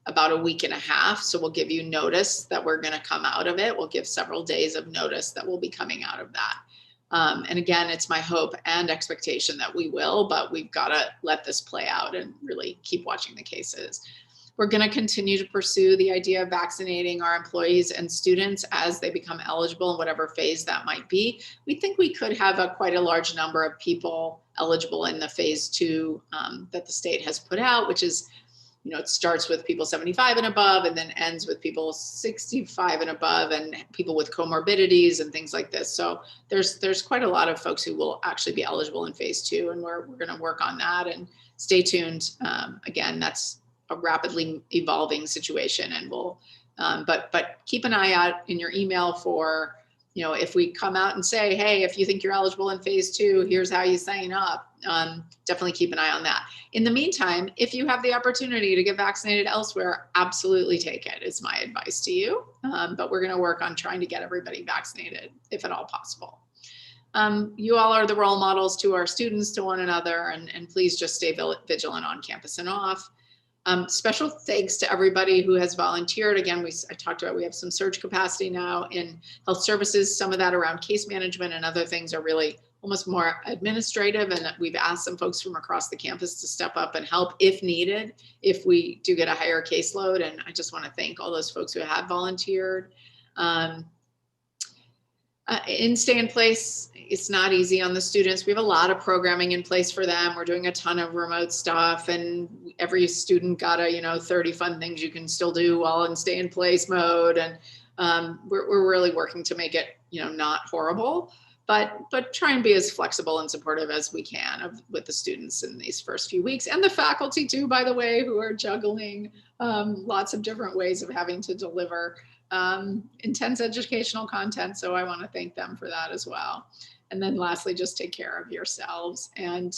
about a week and a half. So we'll give you notice that we're going to come out of it. We'll give several days of notice that we'll be coming out of that. And again, it's my hope and expectation that we will, but we've got to let this play out and really keep watching the cases. We're going to continue to pursue the idea of vaccinating our employees and students as they become eligible in whatever phase that might be. We think we could have quite a large number of people eligible in the phase 2 that the state has put out, which is, it starts with people 75 and above and then ends with people 65 and above and people with comorbidities and things like this. So there's quite a lot of folks who will actually be eligible in phase 2, and we're going to work on that, and stay tuned. Again, that's a rapidly evolving situation, and we'll, but keep an eye out in your email for, if we come out and say, hey, if you think you're eligible in phase 2, here's how you sign up. Definitely keep an eye on that. In the meantime, if you have the opportunity to get vaccinated elsewhere, absolutely take it, is my advice to you. But we're going to work on trying to get everybody vaccinated if at all possible. You all are the role models to our students, to one another, and please just stay vigilant on campus and off. Special thanks to everybody who has volunteered. Again, I talked about, we have some surge capacity now in health services. Some of that around case management and other things are really almost more administrative. And we've asked some folks from across the campus to step up and help if needed, if we do get a higher caseload. And I just want to thank all those folks who have volunteered. In stay in place, it's not easy on the students. We have a lot of programming in place for them. We're doing a ton of remote stuff, and every student got 30 fun things you can still do while in stay in place mode. And we're really working to make it, not horrible, but try and be as flexible and supportive as we can with the students in these first few weeks, and the faculty too, by the way, who are juggling lots of different ways of having to deliver intense educational content. So I want to thank them for that as well. And then lastly, just take care of yourselves and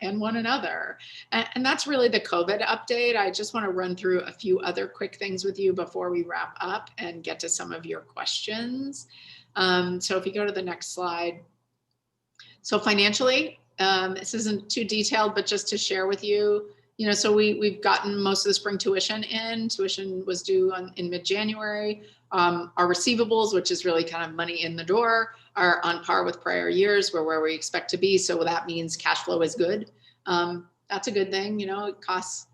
one another. And that's really the COVID update. I just want to run through a few other quick things with you before we wrap up and get to some of your questions. So if you go to the next slide. So financially, this isn't too detailed, but just to share with you, so we've gotten most of the spring tuition in. Tuition was due in mid-January. Our receivables, which is really kind of money in the door, are on par with prior years. We're where we expect to be. So that means cash flow is good. That's a good thing. It costs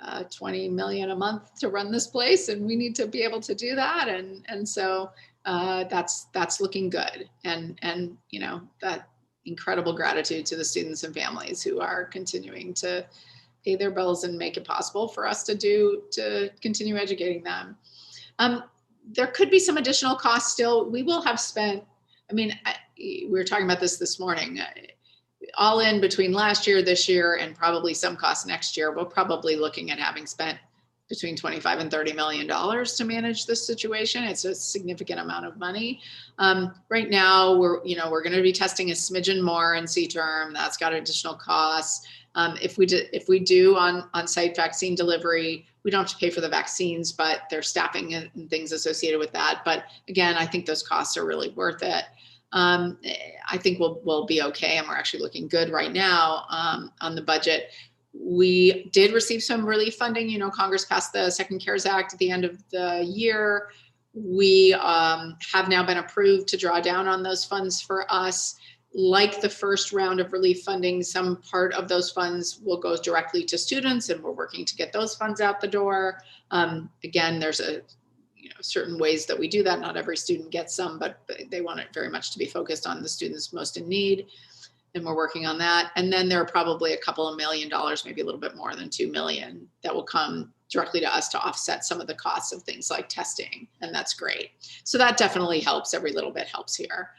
$20 million a month to run this place, and we need to be able to do that. And so that's looking good. And that incredible gratitude to the students and families who are continuing to pay their bills and make it possible for us to continue educating them. There could be some additional costs still. We will have spent, I mean, we were talking about this morning, all in between last year, this year, and probably some costs next year. We're probably looking at having spent between 25 and $30 million to manage this situation. It's a significant amount of money. Right now, we're going to be testing a smidgen more in C-term. That's got additional costs. If we do on-site vaccine delivery, we don't have to pay for the vaccines, but there's staffing and things associated with that. But again, I think those costs are really worth it. I think we'll be okay, and we're actually looking good right now on the budget. We did receive some relief funding. Congress passed the Second CARES Act at the end of the year. We have now been approved to draw down on those funds for us. Like the first round of relief funding, some part of those funds will go directly to students, and we're working to get those funds out the door. Again, there's certain ways that we do that. Not every student gets some, but they want it very much to be focused on the students most in need. And we're working on that. And then there are probably a couple of $1 million, maybe a little bit more than 2 million, that will come directly to us to offset some of the costs of things like testing. And that's great. So that definitely helps. Every little bit helps here.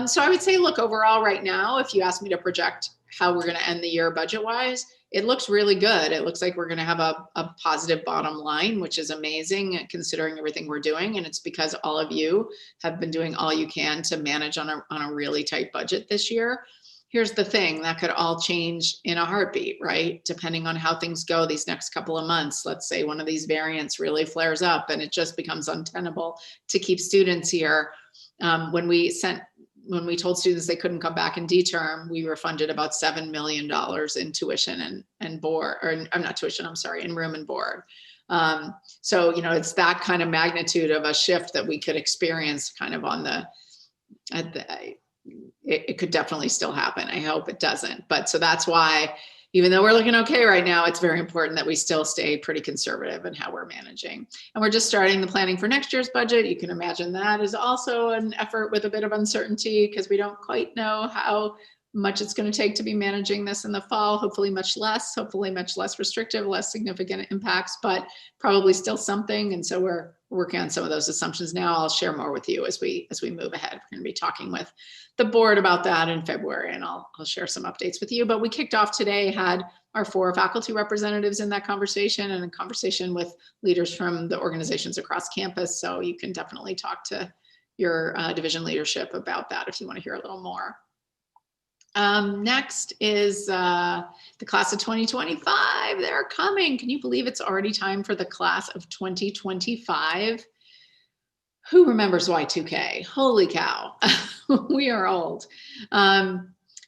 So I would say, look, overall right now, if you ask me to project how we're going to end the year budget-wise, it looks really good. It looks like we're going to have a positive bottom line, which is amazing considering everything we're doing. And it's because all of you have been doing all you can to manage on a really tight budget this year. Here's the thing, that could all change in a heartbeat, right? Depending on how things go these next couple of months. Let's say one of these variants really flares up and it just becomes untenable to keep students here. When we told students they couldn't come back in D-term, we refunded about $7 million in tuition and board, or I'm not tuition, I'm sorry, in room and board. So, it's that kind of magnitude of a shift that we could experience kind of it could definitely still happen. I hope it doesn't. But so that's why, even though we're looking okay right now, it's very important that we still stay pretty conservative in how we're managing. And we're just starting the planning for next year's budget. You can imagine that is also an effort with a bit of uncertainty because we don't quite know how much it's going to take to be managing this in the fall. Hopefully much less restrictive, less significant impacts, but probably still something. And so we're working on some of those assumptions now. I'll share more with you as we move ahead. We're going to be talking with the board about that in February, and I'll share some updates with you. But we kicked off today, had our 4 faculty representatives in that conversation, and a conversation with leaders from the organizations across campus. So you can definitely talk to your division leadership about that if you want to hear a little more. Next is the class of 2025. They're coming. Can you believe it's already time for the class of 2025? Who remembers Y2K? Holy cow. We are old.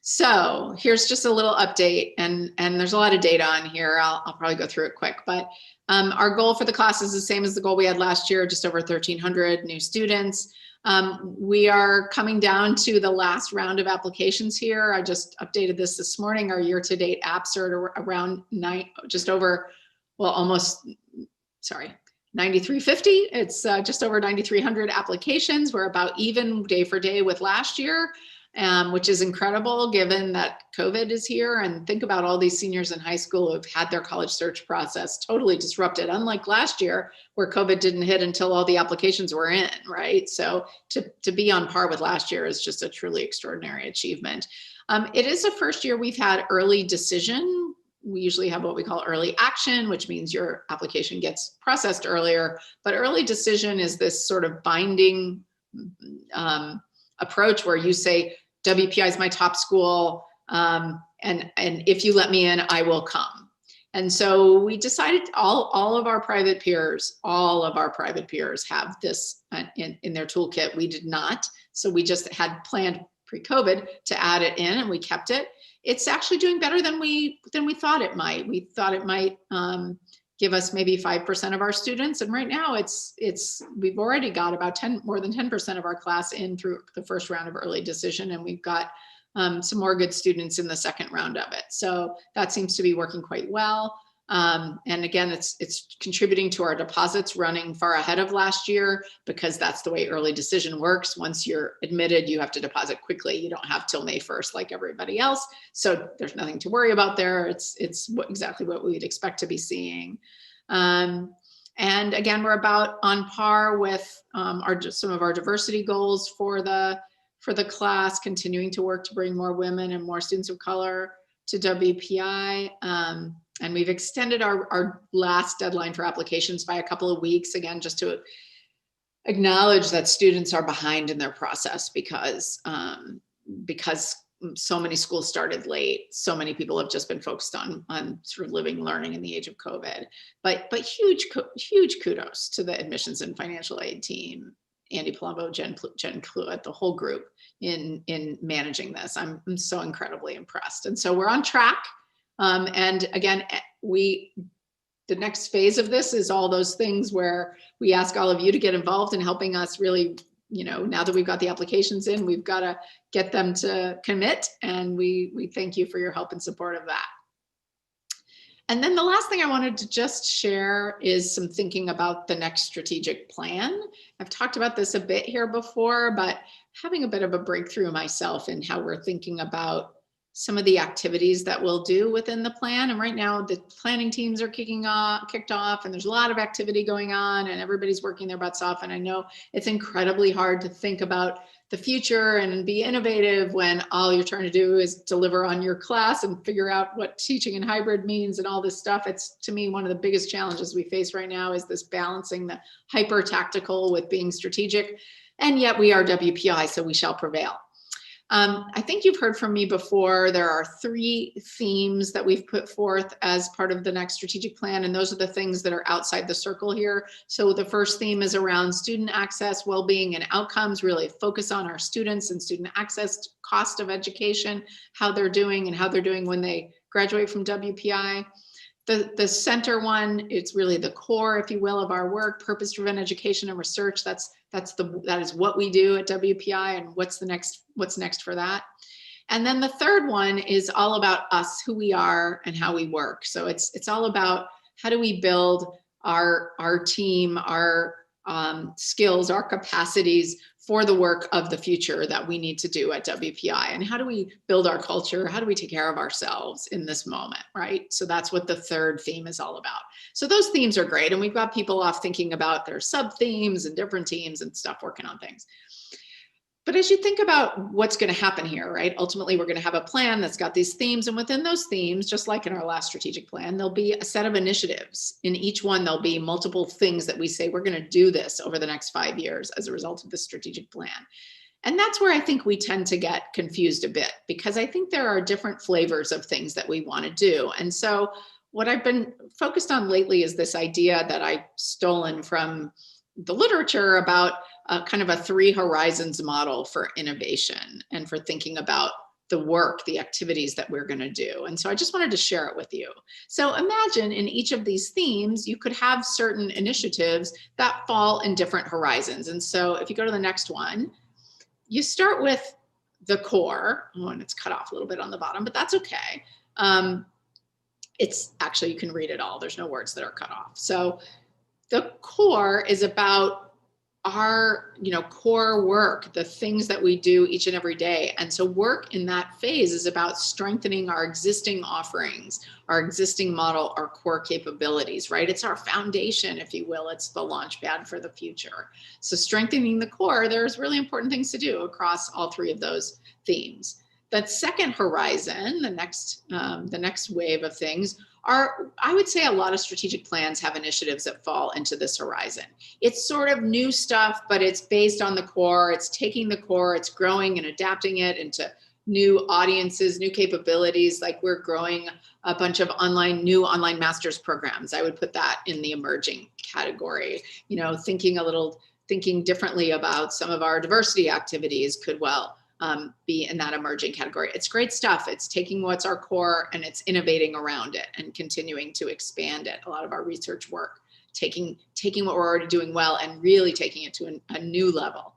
So here's just a little update, and there's a lot of data on here. I'll probably go through it quick, but our goal for the class is the same as the goal we had last year, just over 1,300 new students. We are coming down to the last round of applications here. I just updated this morning. Our year-to-date apps are around 9,350. It's just over 9,300 applications. We're about even day for day with last year, which is incredible given that COVID is here. And think about all these seniors in high school who have had their college search process totally disrupted, unlike last year where COVID didn't hit until all the applications were in, right? So to be on par with last year is just a truly extraordinary achievement. It is the first year we've had early decision. We usually have what we call early action, which means your application gets processed earlier, but early decision is this sort of binding approach where you say, WPI is my top school, and if you let me in, I will come. And so we decided all of our private peers have this in their toolkit. We did not. So we just had planned pre-COVID to add it in, and we kept it. It's actually doing better than we thought it might. We thought it might give us maybe 5% of our students, and right now we've already got about more than 10% of our class in through the first round of early decision, and we've got some more good students in the second round of it. So that seems to be working quite well. And again, it's contributing to our deposits running far ahead of last year, because that's the way early decision works. Once you're admitted, you have to deposit quickly. You don't have till May 1st like everybody else. So there's nothing to worry about there. It's exactly what we'd expect to be seeing. And again, we're about on par with some of our diversity goals for the class, continuing to work to bring more women and more students of color to WPI. And we've extended our last deadline for applications by a couple of weeks, again, just to acknowledge that students are behind in their process because so many schools started late. So many people have just been focused on sort of living, learning in the age of COVID. But huge kudos to the admissions and financial aid team, Andy Palumbo, Jen Cluett, the whole group in managing this. I'm so incredibly impressed. And so we're on track. And again, the next phase of this is all those things where we ask all of you to get involved in helping us really, now that we've got the applications in, we've got to get them to commit. And we thank you for your help and support of that. And then the last thing I wanted to just share is some thinking about the next strategic plan. I've talked about this a bit here before, but having a bit of a breakthrough myself in how we're thinking about some of the activities that we'll do within the plan. And right now the planning teams are kicked off, and there's a lot of activity going on, and everybody's working their butts off. And I know it's incredibly hard to think about the future and be innovative when all you're trying to do is deliver on your class and figure out what teaching in hybrid means and all this stuff. It's, to me, one of the biggest challenges we face right now is this balancing the hyper tactical with being strategic. And yet we are WPI, so we shall prevail. I think you've heard from me before. There are 3 themes that we've put forth as part of the next strategic plan, and those are the things that are outside the circle here. So the first theme is around student access, well-being, and outcomes, really focus on our students and student access, cost of education, how they're doing and how they're doing when they graduate from WPI. The center one, it's really the core, if you will, of our work, purpose-driven education and research. That is what we do at WPI, and what's next for that. And then the third one is all about us, who we are and how we work. So it's all about how do we build our team, our skills, our capacities for the work of the future that we need to do at WPI, and how do we build our culture? How do we take care of ourselves in this moment, right? So that's what the third theme is all about. So those themes are great, and we've got people off thinking about their sub themes and different teams and stuff working on things. But as you think about what's going to happen here, right? Ultimately, we're going to have a plan that's got these themes, and within those themes, just like in our last strategic plan, there'll be a set of initiatives. In each one, there'll be multiple things that we say we're going to do this over the next 5 years as a result of the strategic plan. And that's where I think we tend to get confused a bit, because I think there are different flavors of things that we want to do. And so what I've been focused on lately is this idea that I've stolen from the literature about kind of a 3 horizons model for innovation and for thinking about the work, the activities that we're going to do. And so I just wanted to share it with you. So imagine in each of these themes, you could have certain initiatives that fall in different horizons. And so if you go to the next one, you start with the core. Oh, and it's cut off a little bit on the bottom, but that's okay. It's actually, you can read it all. There's no words that are cut off. So the core is about our, core work, the things that we do each and every day. And so work in that phase is about strengthening our existing offerings, our existing model, our core capabilities, right? It's our foundation, if you will. It's the launch pad for the future. So strengthening the core, there's really important things to do across all 3 of those themes. That second horizon, the next wave of things are, I would say, a lot of strategic plans have initiatives that fall into this horizon. It's sort of new stuff, but it's based on the core. It's taking the core, it's growing and adapting it into new audiences, new capabilities. Like we're growing a bunch of new online master's programs. I would put that in the emerging category. Thinking differently about some of our diversity activities could be in that emerging category. It's great stuff. It's taking what's our core and it's innovating around it and continuing to expand it. A lot of our research work, taking what we're already doing well and really taking it to a new level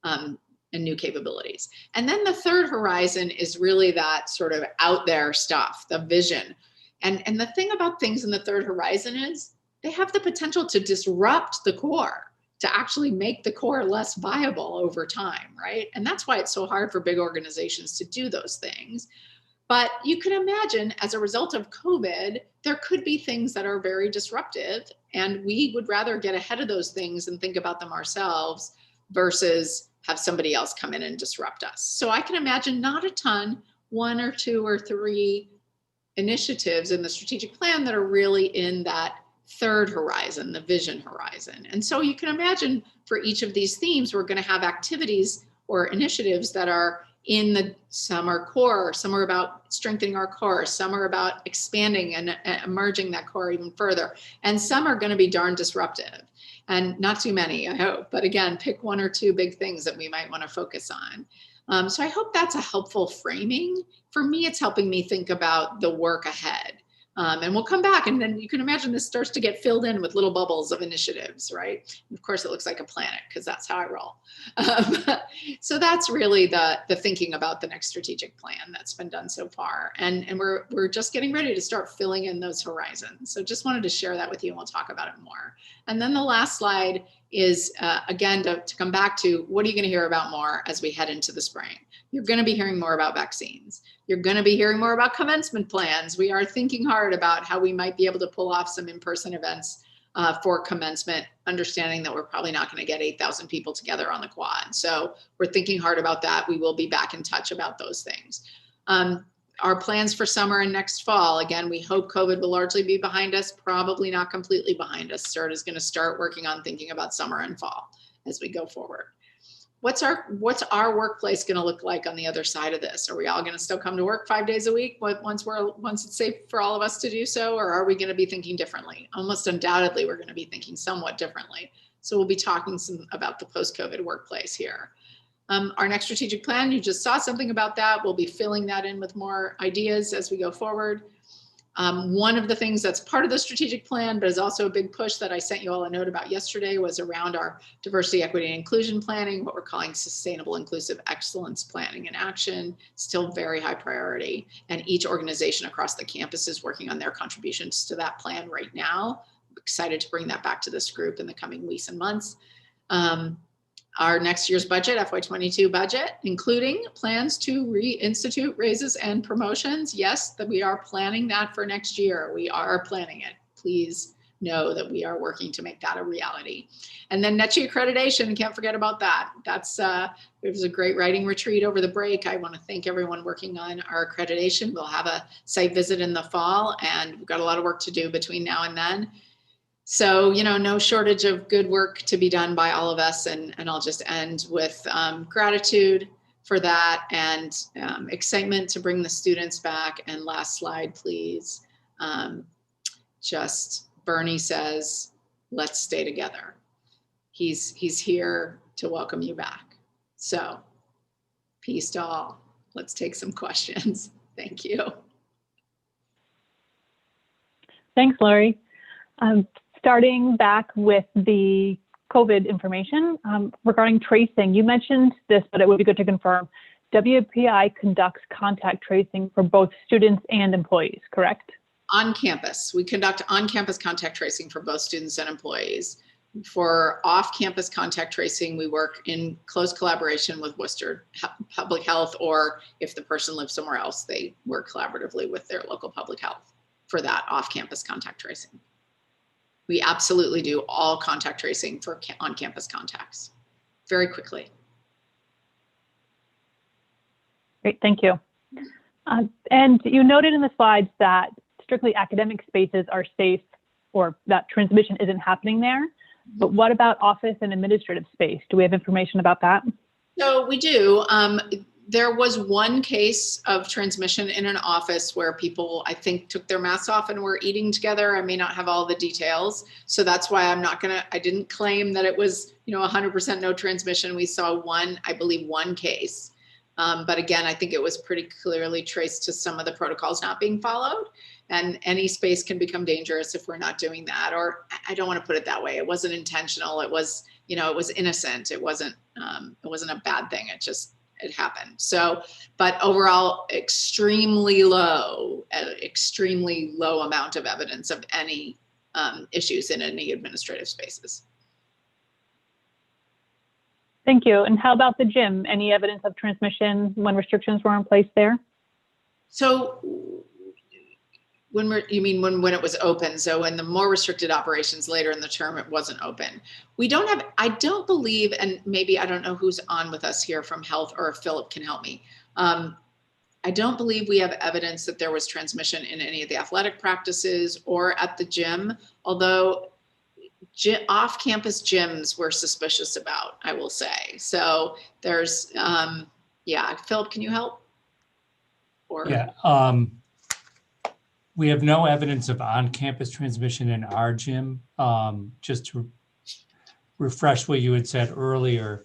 and new capabilities. And then the third horizon is really that sort of out there stuff, the vision. And the thing about things in the third horizon is they have the potential to disrupt the core, to actually make the core less viable over time, right? And that's why it's so hard for big organizations to do those things. But you can imagine, as a result of COVID, there could be things that are very disruptive, and we would rather get ahead of those things and think about them ourselves versus have somebody else come in and disrupt us. So I can imagine not a ton, 1 or 2 or 3 initiatives in the strategic plan that are really in that third horizon, the vision horizon. And so you can imagine for each of these themes, we're going to have activities or initiatives that are in the, some are core, some are about strengthening our core, some are about expanding and emerging that core even further, and some are going to be darn disruptive. And not too many, I hope, but again, pick 1 or 2 big things that we might want to focus on. So I hope that's a helpful framing. For me, it's helping me think about the work ahead. And we'll come back, and then you can imagine this starts to get filled in with little bubbles of initiatives, right? And of course, it looks like a planet because that's how I roll. So that's really the thinking about the next strategic plan that's been done so far. And we're just getting ready to start filling in those horizons. So just wanted to share that with you, and we'll talk about it more. And then the last slide is, again, to come back to what are you going to hear about more as we head into the spring? You're going to be hearing more about vaccines. You're going to be hearing more about commencement plans. We are thinking hard about how we might be able to pull off some in-person events for commencement, understanding that we're probably not going to get 8,000 people together on the quad. So we're thinking hard about that. We will be back in touch about those things. Our plans for summer and next fall, again, we hope COVID will largely be behind us, probably not completely behind us. CERT is going to start working on thinking about summer and fall as we go forward. What's our workplace going to look like on the other side of this? Are we all going to still come to work 5 days a week once it's safe for all of us to do so, or are we going to be thinking differently? Almost undoubtedly, we're going to be thinking somewhat differently. So we'll be talking some about the post-COVID workplace here. Our next strategic plan, you just saw something about that. We'll be filling that in with more ideas as we go forward. One of the things that's part of the strategic plan, but is also a big push that I sent you all a note about yesterday, was around our diversity, equity, and inclusion planning, what we're calling sustainable inclusive excellence planning and action, still very high priority. And each organization across the campus is working on their contributions to that plan right now. I'm excited to bring that back to this group in the coming weeks and months. Our next year's budget, FY22 budget, including plans to reinstitute raises and promotions. Yes, that we are planning that for next year. We are planning it. Please know that we are working to make that a reality. And then NETCHI accreditation, can't forget about that. That's it was a great writing retreat over the break. I want to thank everyone working on our accreditation. We'll have a site visit in the fall, and we've got a lot of work to do between now and then. So, no shortage of good work to be done by all of us. And I'll just end with gratitude for that and excitement to bring the students back. And last slide, please. Just Bernie says, let's stay together. He's here to welcome you back. So peace to all. Let's take some questions. Thank you.
Thanks, Lori. Starting back with the COVID information regarding tracing, you mentioned this, but it would be good to confirm. WPI conducts contact tracing for both students and employees, correct?
On campus, we conduct on-campus contact tracing for both students and employees. For off-campus contact tracing, we work in close collaboration with Worcester Public Health, or if the person lives somewhere else, they work collaboratively with their local public health for that off-campus contact tracing. We absolutely do all contact tracing for on-campus contacts very quickly.
Great, thank you. And you noted in the slides that strictly academic spaces are safe, or that transmission isn't happening there. But what about office and administrative space? Do we have information about that?
So we do. There was one case of transmission in an office where people, I think, took their masks off and were eating together. I may not have all the details. So that's why I didn't claim that it was, 100% no transmission. We saw I believe one case. But again, I think it was pretty clearly traced to some of the protocols not being followed. And any space can become dangerous if we're not doing that. Or I don't want to put it that way. It wasn't intentional. It was, it was innocent. It wasn't a bad thing. it happened. So, but overall, extremely low amount of evidence of any issues in any administrative spaces.
Thank you. And how about the gym? Any evidence of transmission when restrictions were in place there?
So you mean when it was open? So in the more restricted operations later in the term, it wasn't open. We don't have, I don't believe, and maybe I don't know who's on with us here from health, or if Philip can help me. I don't believe we have evidence that there was transmission in any of the athletic practices or at the gym, although off-campus gyms we're suspicious about, I will say. So there's, yeah, Philip, can you help? Or
yeah, we have no evidence of on-campus transmission in our gym. Just to refresh what you had said earlier,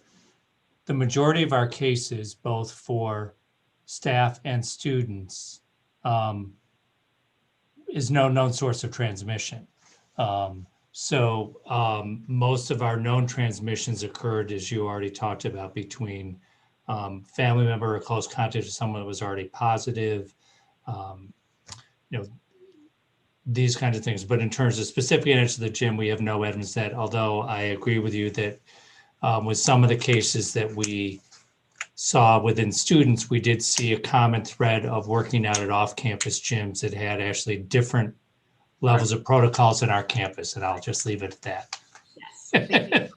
the majority of our cases, both for staff and students, is no known source of transmission. So most of our known transmissions occurred, as you already talked about, between family member or close contact with someone that was already positive, these kinds of things. But in terms of specific answers to the gym, we have no evidence that, although I agree with you that with some of the cases that we saw within students, we did see a common thread of working out at off-campus gyms that had actually different levels of protocols in our campus, and I'll just leave it at that.
Yes, thank you.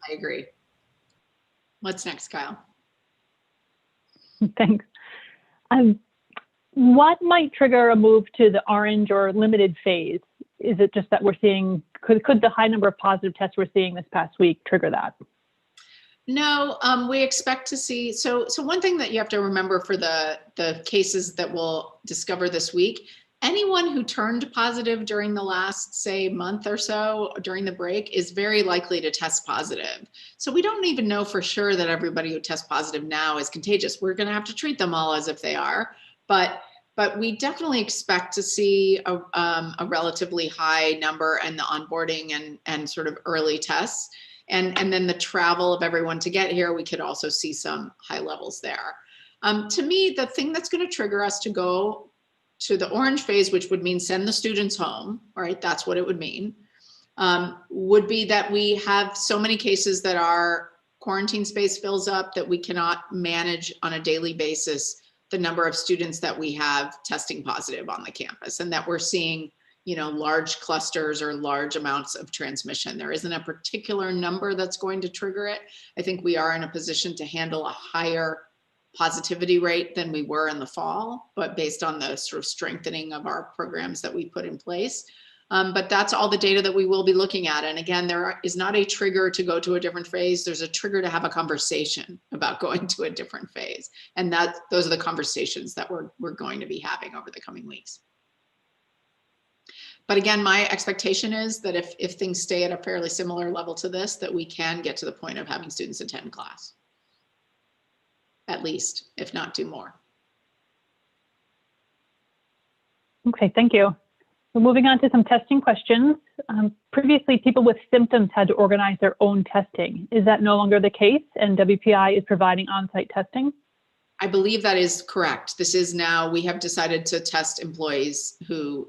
I agree. What's next, Kyle?
Thanks. What might trigger a move to the orange or limited phase? Is it just that we're seeing, could the high number of positive tests we're seeing this past week trigger that?
No, we expect to see, so one thing that you have to remember for the cases that we'll discover this week, anyone who turned positive during the last, say, month or so during the break is very likely to test positive. So we don't even know for sure that everybody who tests positive now is contagious. We're going to have to treat them all as if they are, but we definitely expect to see a relatively high number in the onboarding and sort of early tests. And then the travel of everyone to get here, we could also see some high levels there. To me, the thing that's going to trigger us to go to the orange phase, which would mean send the students home, right? That's what it would mean, would be that we have so many cases that our quarantine space fills up that we cannot manage on a daily basis the number of students that we have testing positive on the campus, and that we're seeing, large clusters or large amounts of transmission. There isn't a particular number that's going to trigger it. I think we are in a position to handle a higher positivity rate than we were in the fall, but based on the sort of strengthening of our programs that we put in place. But that's all the data that we will be looking at. And again, there is not a trigger to go to a different phase. There's a trigger to have a conversation about going to a different phase. And those are the conversations that we're going to be having over the coming weeks. But again, my expectation is that if things stay at a fairly similar level to this, that we can get to the point of having students attend class. At least, if not do more.
Okay, thank you. So moving on to some testing questions. Previously, people with symptoms had to organize their own testing. Is that no longer the case, and WPI is providing on-site testing?
I believe that is correct. This is now, we have decided to test employees who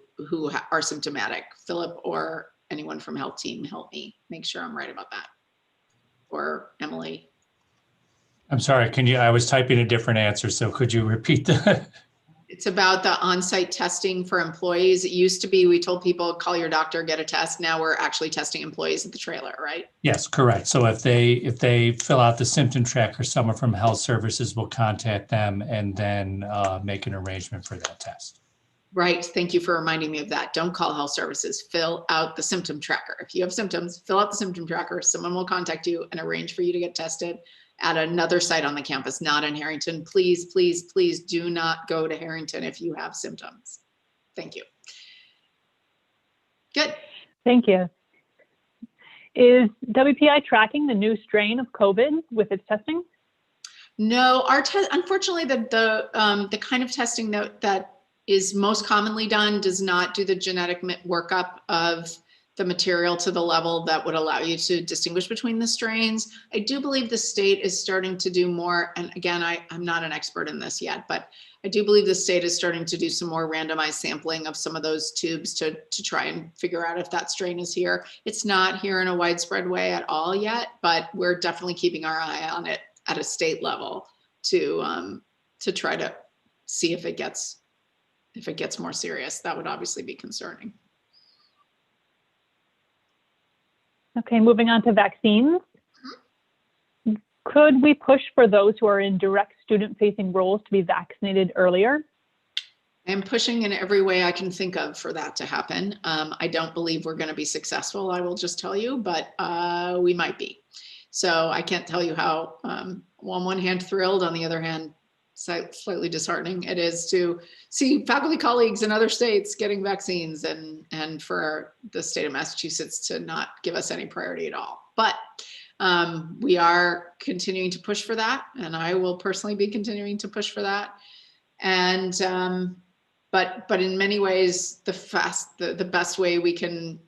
are symptomatic. Philip or anyone from health team, help me make sure I'm right about that. Or Emily.
I'm sorry, I was typing a different answer, so could you repeat that?
It's about the on-site testing for employees. It used to be, we told people, call your doctor, get a test. Now we're actually testing employees at the trailer, right?
Yes, correct. So if they fill out the symptom tracker, someone from health services will contact them and then make an arrangement for that test.
Right. Thank you for reminding me of that. Don't call health services. Fill out the symptom tracker. If you have symptoms, fill out the symptom tracker. Someone will contact you and arrange for you to get tested at another site on the campus, not in Harrington. Please, please, please do not go to Harrington if you have symptoms. Thank you. Good.
Thank you. Is WPI tracking the new strain of COVID with its testing?
No, unfortunately, the kind of testing that is most commonly done does not do the genetic workup of the material to the level that would allow you to distinguish between the strains. I do believe the state is starting to do more, and again, I'm not an expert in this yet, but I do believe the state is starting to do some more randomized sampling of some of those tubes to try and figure out if that strain is here. It's not here in a widespread way at all yet, but we're definitely keeping our eye on it at a state level to try to see if it gets more serious. That would obviously be concerning.
Okay, moving on to vaccines. Could we push for those who are in direct student-facing roles to be vaccinated earlier?
I'm pushing in every way I can think of for that to happen. I don't believe we're going to be successful, I will just tell you, but we might be. So I can't tell you how, on one hand, thrilled, on the other hand, slightly disheartening it is to see faculty colleagues in other states getting vaccines and for the state of Massachusetts to not give us any priority at all. But we are continuing to push for that, and I will personally be continuing to push for that. And but in many ways, the best way we can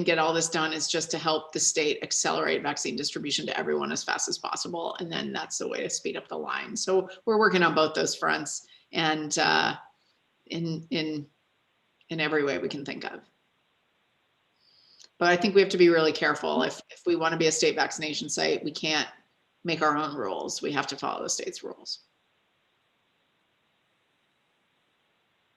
get all this done is just to help the state accelerate vaccine distribution to everyone as fast as possible, and then that's the way to speed up the line. So we're working on both those fronts, and in every way we can think of. But I think we have to be really careful. If we want to be a state vaccination site, we can't make our own rules. We have to follow the state's rules.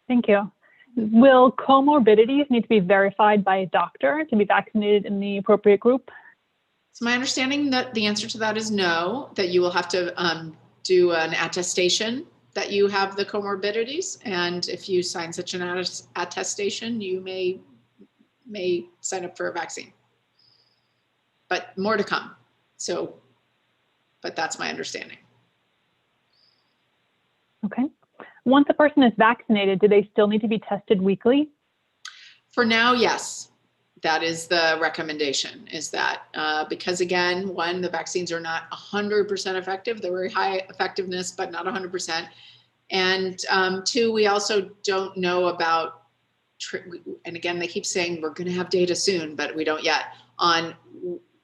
Thank you. Will comorbidities need to be verified by a doctor to be vaccinated in the appropriate group?
It's my understanding that the answer to that is no, that you will have to do an attestation that you have the comorbidities. And if you sign such an attestation, you may sign up for a vaccine, but more to come. So, but that's my understanding.
Okay. Once a person is vaccinated, do they still need to be tested weekly?
For now, yes. That is the recommendation, is that because again, one, the vaccines are not 100% effective. They're very high effectiveness, but not 100%. And two, we also don't know about, and again, they keep saying we're going to have data soon, but we don't yet, on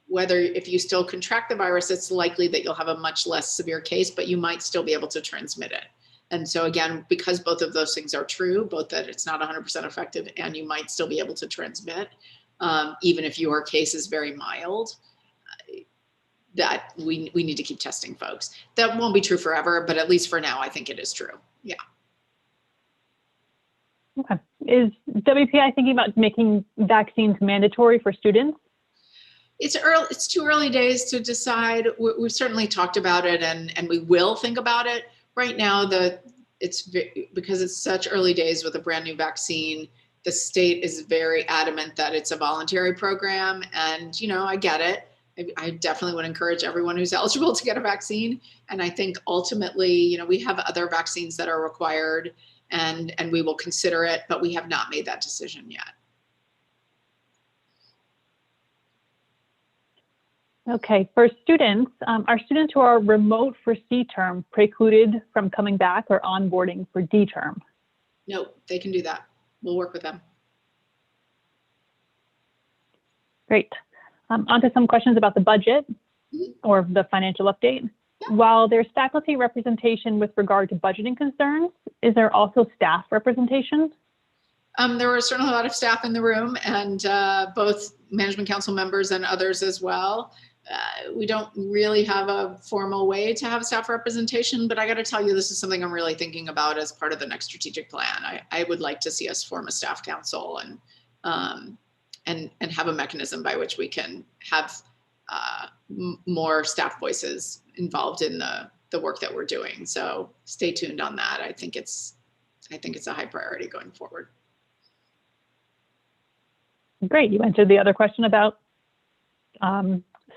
whether if you still contract the virus, it's likely that you'll have a much less severe case, but you might still be able to transmit it. And so again, because both of those things are true, both that it's not 100% effective and you might still be able to transmit, even if your case is very mild, that we need to keep testing folks. That won't be true forever, but at least for now, I think it is true. Yeah.
Okay. Is WPI thinking about making vaccines mandatory for students?
It's early. It's too early days to decide. We've certainly talked about it, and we will think about it. Right now, because it's such early days with a brand new vaccine, the state is very adamant that it's a voluntary program. And, you know, I get it. I definitely would encourage everyone who's eligible to get a vaccine. And I think ultimately, you know, we have other vaccines that are required, and we will consider it, but we have not made that decision yet.
Okay, for students, are students who are remote for C term precluded from coming back or onboarding for D term?
No, they can do that. We'll work with them.
Great. On to some questions about the budget or the financial update. Yeah. While there's faculty representation with regard to budgeting concerns, is there also staff representation?
There were certainly a lot of staff in the room, and both management council members and others as well. We don't really have a formal way to have staff representation, but I got to tell you, this is something I'm really thinking about as part of the next strategic plan. I would like to see us form a staff council and have a mechanism by which we can have more staff voices involved in the work that we're doing. So stay tuned on that. I think it's a high priority going forward.
Great. You answered the other question about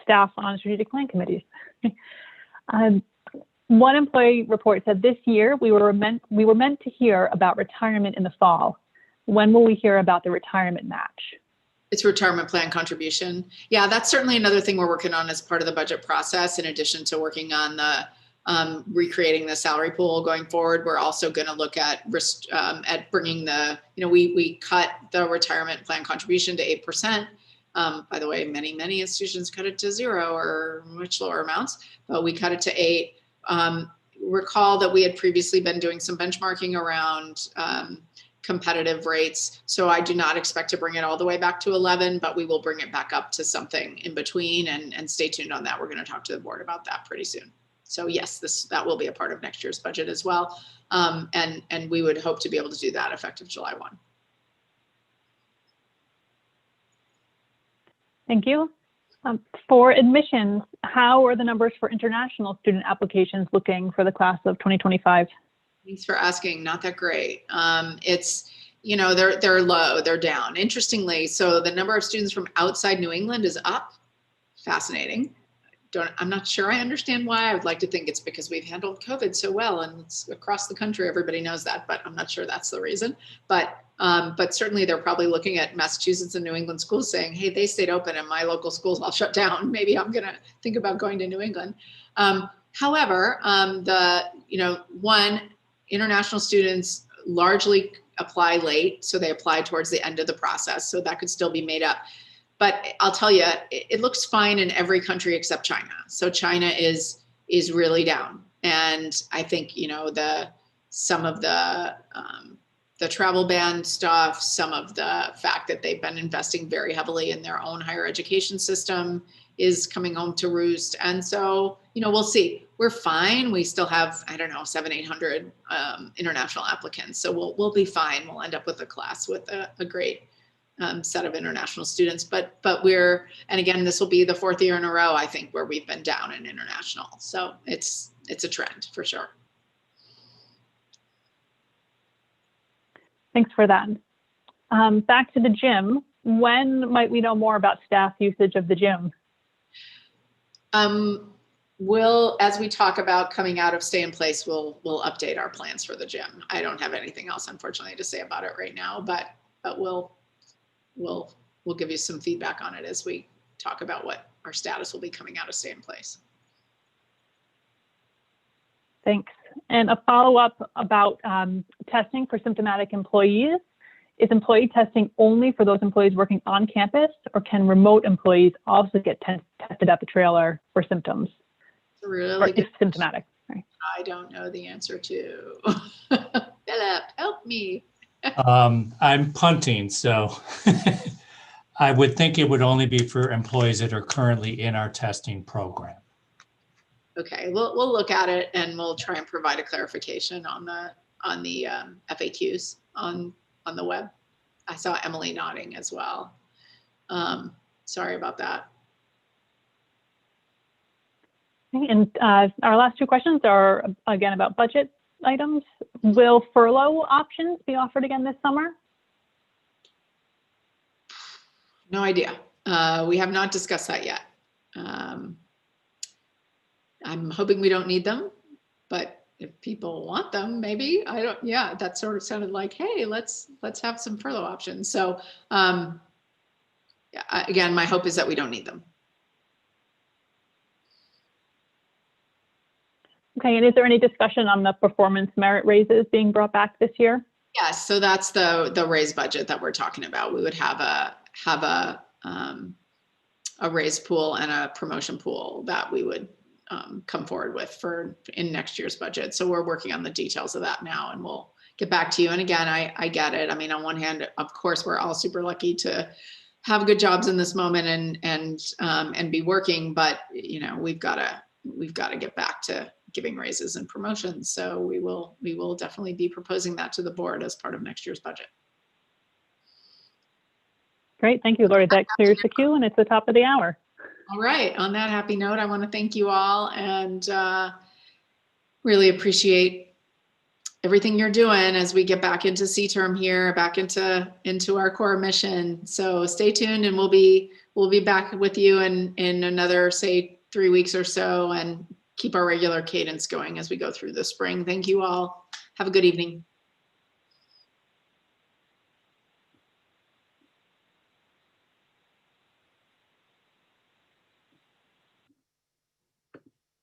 staff on strategic plan committees. One employee report said this year we were meant to hear about retirement in the fall. When will we hear about the retirement match?
It's retirement plan contribution. Yeah, that's certainly another thing we're working on as part of the budget process. In addition to working on the recreating the salary pool going forward, we're also going to look at bringing the, we cut the retirement plan contribution to 8%. By the way, many institutions cut it to 0 or much lower amounts, but we cut it to 8. Recall that we had previously been doing some benchmarking around competitive rates. So I do not expect to bring it all the way back to 11, but we will bring it back up to something in between, and stay tuned on that. We're going to talk to the board about that pretty soon. So yes, that will be a part of next year's budget as well. And we would hope to be able to do that effective July 1.
Thank you. For admissions, how are the numbers for international student applications looking for the class of 2025?
Thanks for asking. Not that great. It's, they're low, they're down. Interestingly, so the number of students from outside New England is up. Fascinating. I'm not sure I understand why. I would like to think it's because we've handled COVID so well, and it's across the country. Everybody knows that, but I'm not sure that's the reason. But certainly they're probably looking at Massachusetts and New England schools saying, hey, they stayed open and my local schools all shut down. Maybe I'm going to think about going to New England. However, international students largely apply late. So they apply towards the end of the process. So that could still be made up. But I'll tell you, it looks fine in every country except China. So China is really down. And I think, some of the travel ban stuff, some of the fact that they've been investing very heavily in their own higher education system is coming home to roost. And so, we'll see. We're fine. We still have, 700-800 international applicants. So we'll be fine. We'll end up with a class with a great set of international students. But and again, this will be the 4th year in a row, I think, where we've been down in international. So it's a trend for sure. Thanks for that.
Back to the gym. When might we know more about staff usage of the gym?
As we talk about coming out of stay in place, we'll update our plans for the gym. I don't have anything else, unfortunately, to say about it right now, but we'll give you some feedback on it as we talk about what our status will be coming out of stay in place.
Thanks. And a follow-up about testing for symptomatic employees. Is employee testing only for those employees working on campus, or can remote employees also get tested at the trailer for symptoms?
Really
good. If symptomatic. Sorry.
I don't know the answer to. Philip, help me.
I'm punting, so I would think it would only be for employees that are currently in our testing program.
Okay, we'll look at it and we'll try and provide a clarification on the FAQs on the web. I saw Emily nodding as well. Sorry about that.
And our last 2 questions are again about budget items. Will furlough options be offered again this summer?
No idea. We have not discussed that yet. I'm hoping we don't need them, but if people want them, maybe. I don't. Yeah, that sort of sounded like, hey, let's have some furlough options. So again, my hope is that we don't need them.
Okay, and is there any discussion on the performance merit raises being brought back this year?
Yes, so that's the raise budget that we're talking about. We would have a raise pool and a promotion pool that we would come forward with in next year's budget. So we're working on the details of that now, and we'll get back to you. And again, I get it. I mean, on one hand, of course, we're all super lucky to have good jobs in this moment and be working, but we've got to get back to giving raises and promotions. So we will definitely be proposing that to the board as part of next year's budget.
Great, thank you, Lori. That clears the queue, and it's the top of the hour.
All right, on that happy note, I want to thank you all and really appreciate everything you're doing as we get back into C-term here, back into our core mission. So stay tuned, and we'll be back with you in another, say, 3 weeks or so, and keep our regular cadence going as we go through the spring. Thank you all. Have a good evening.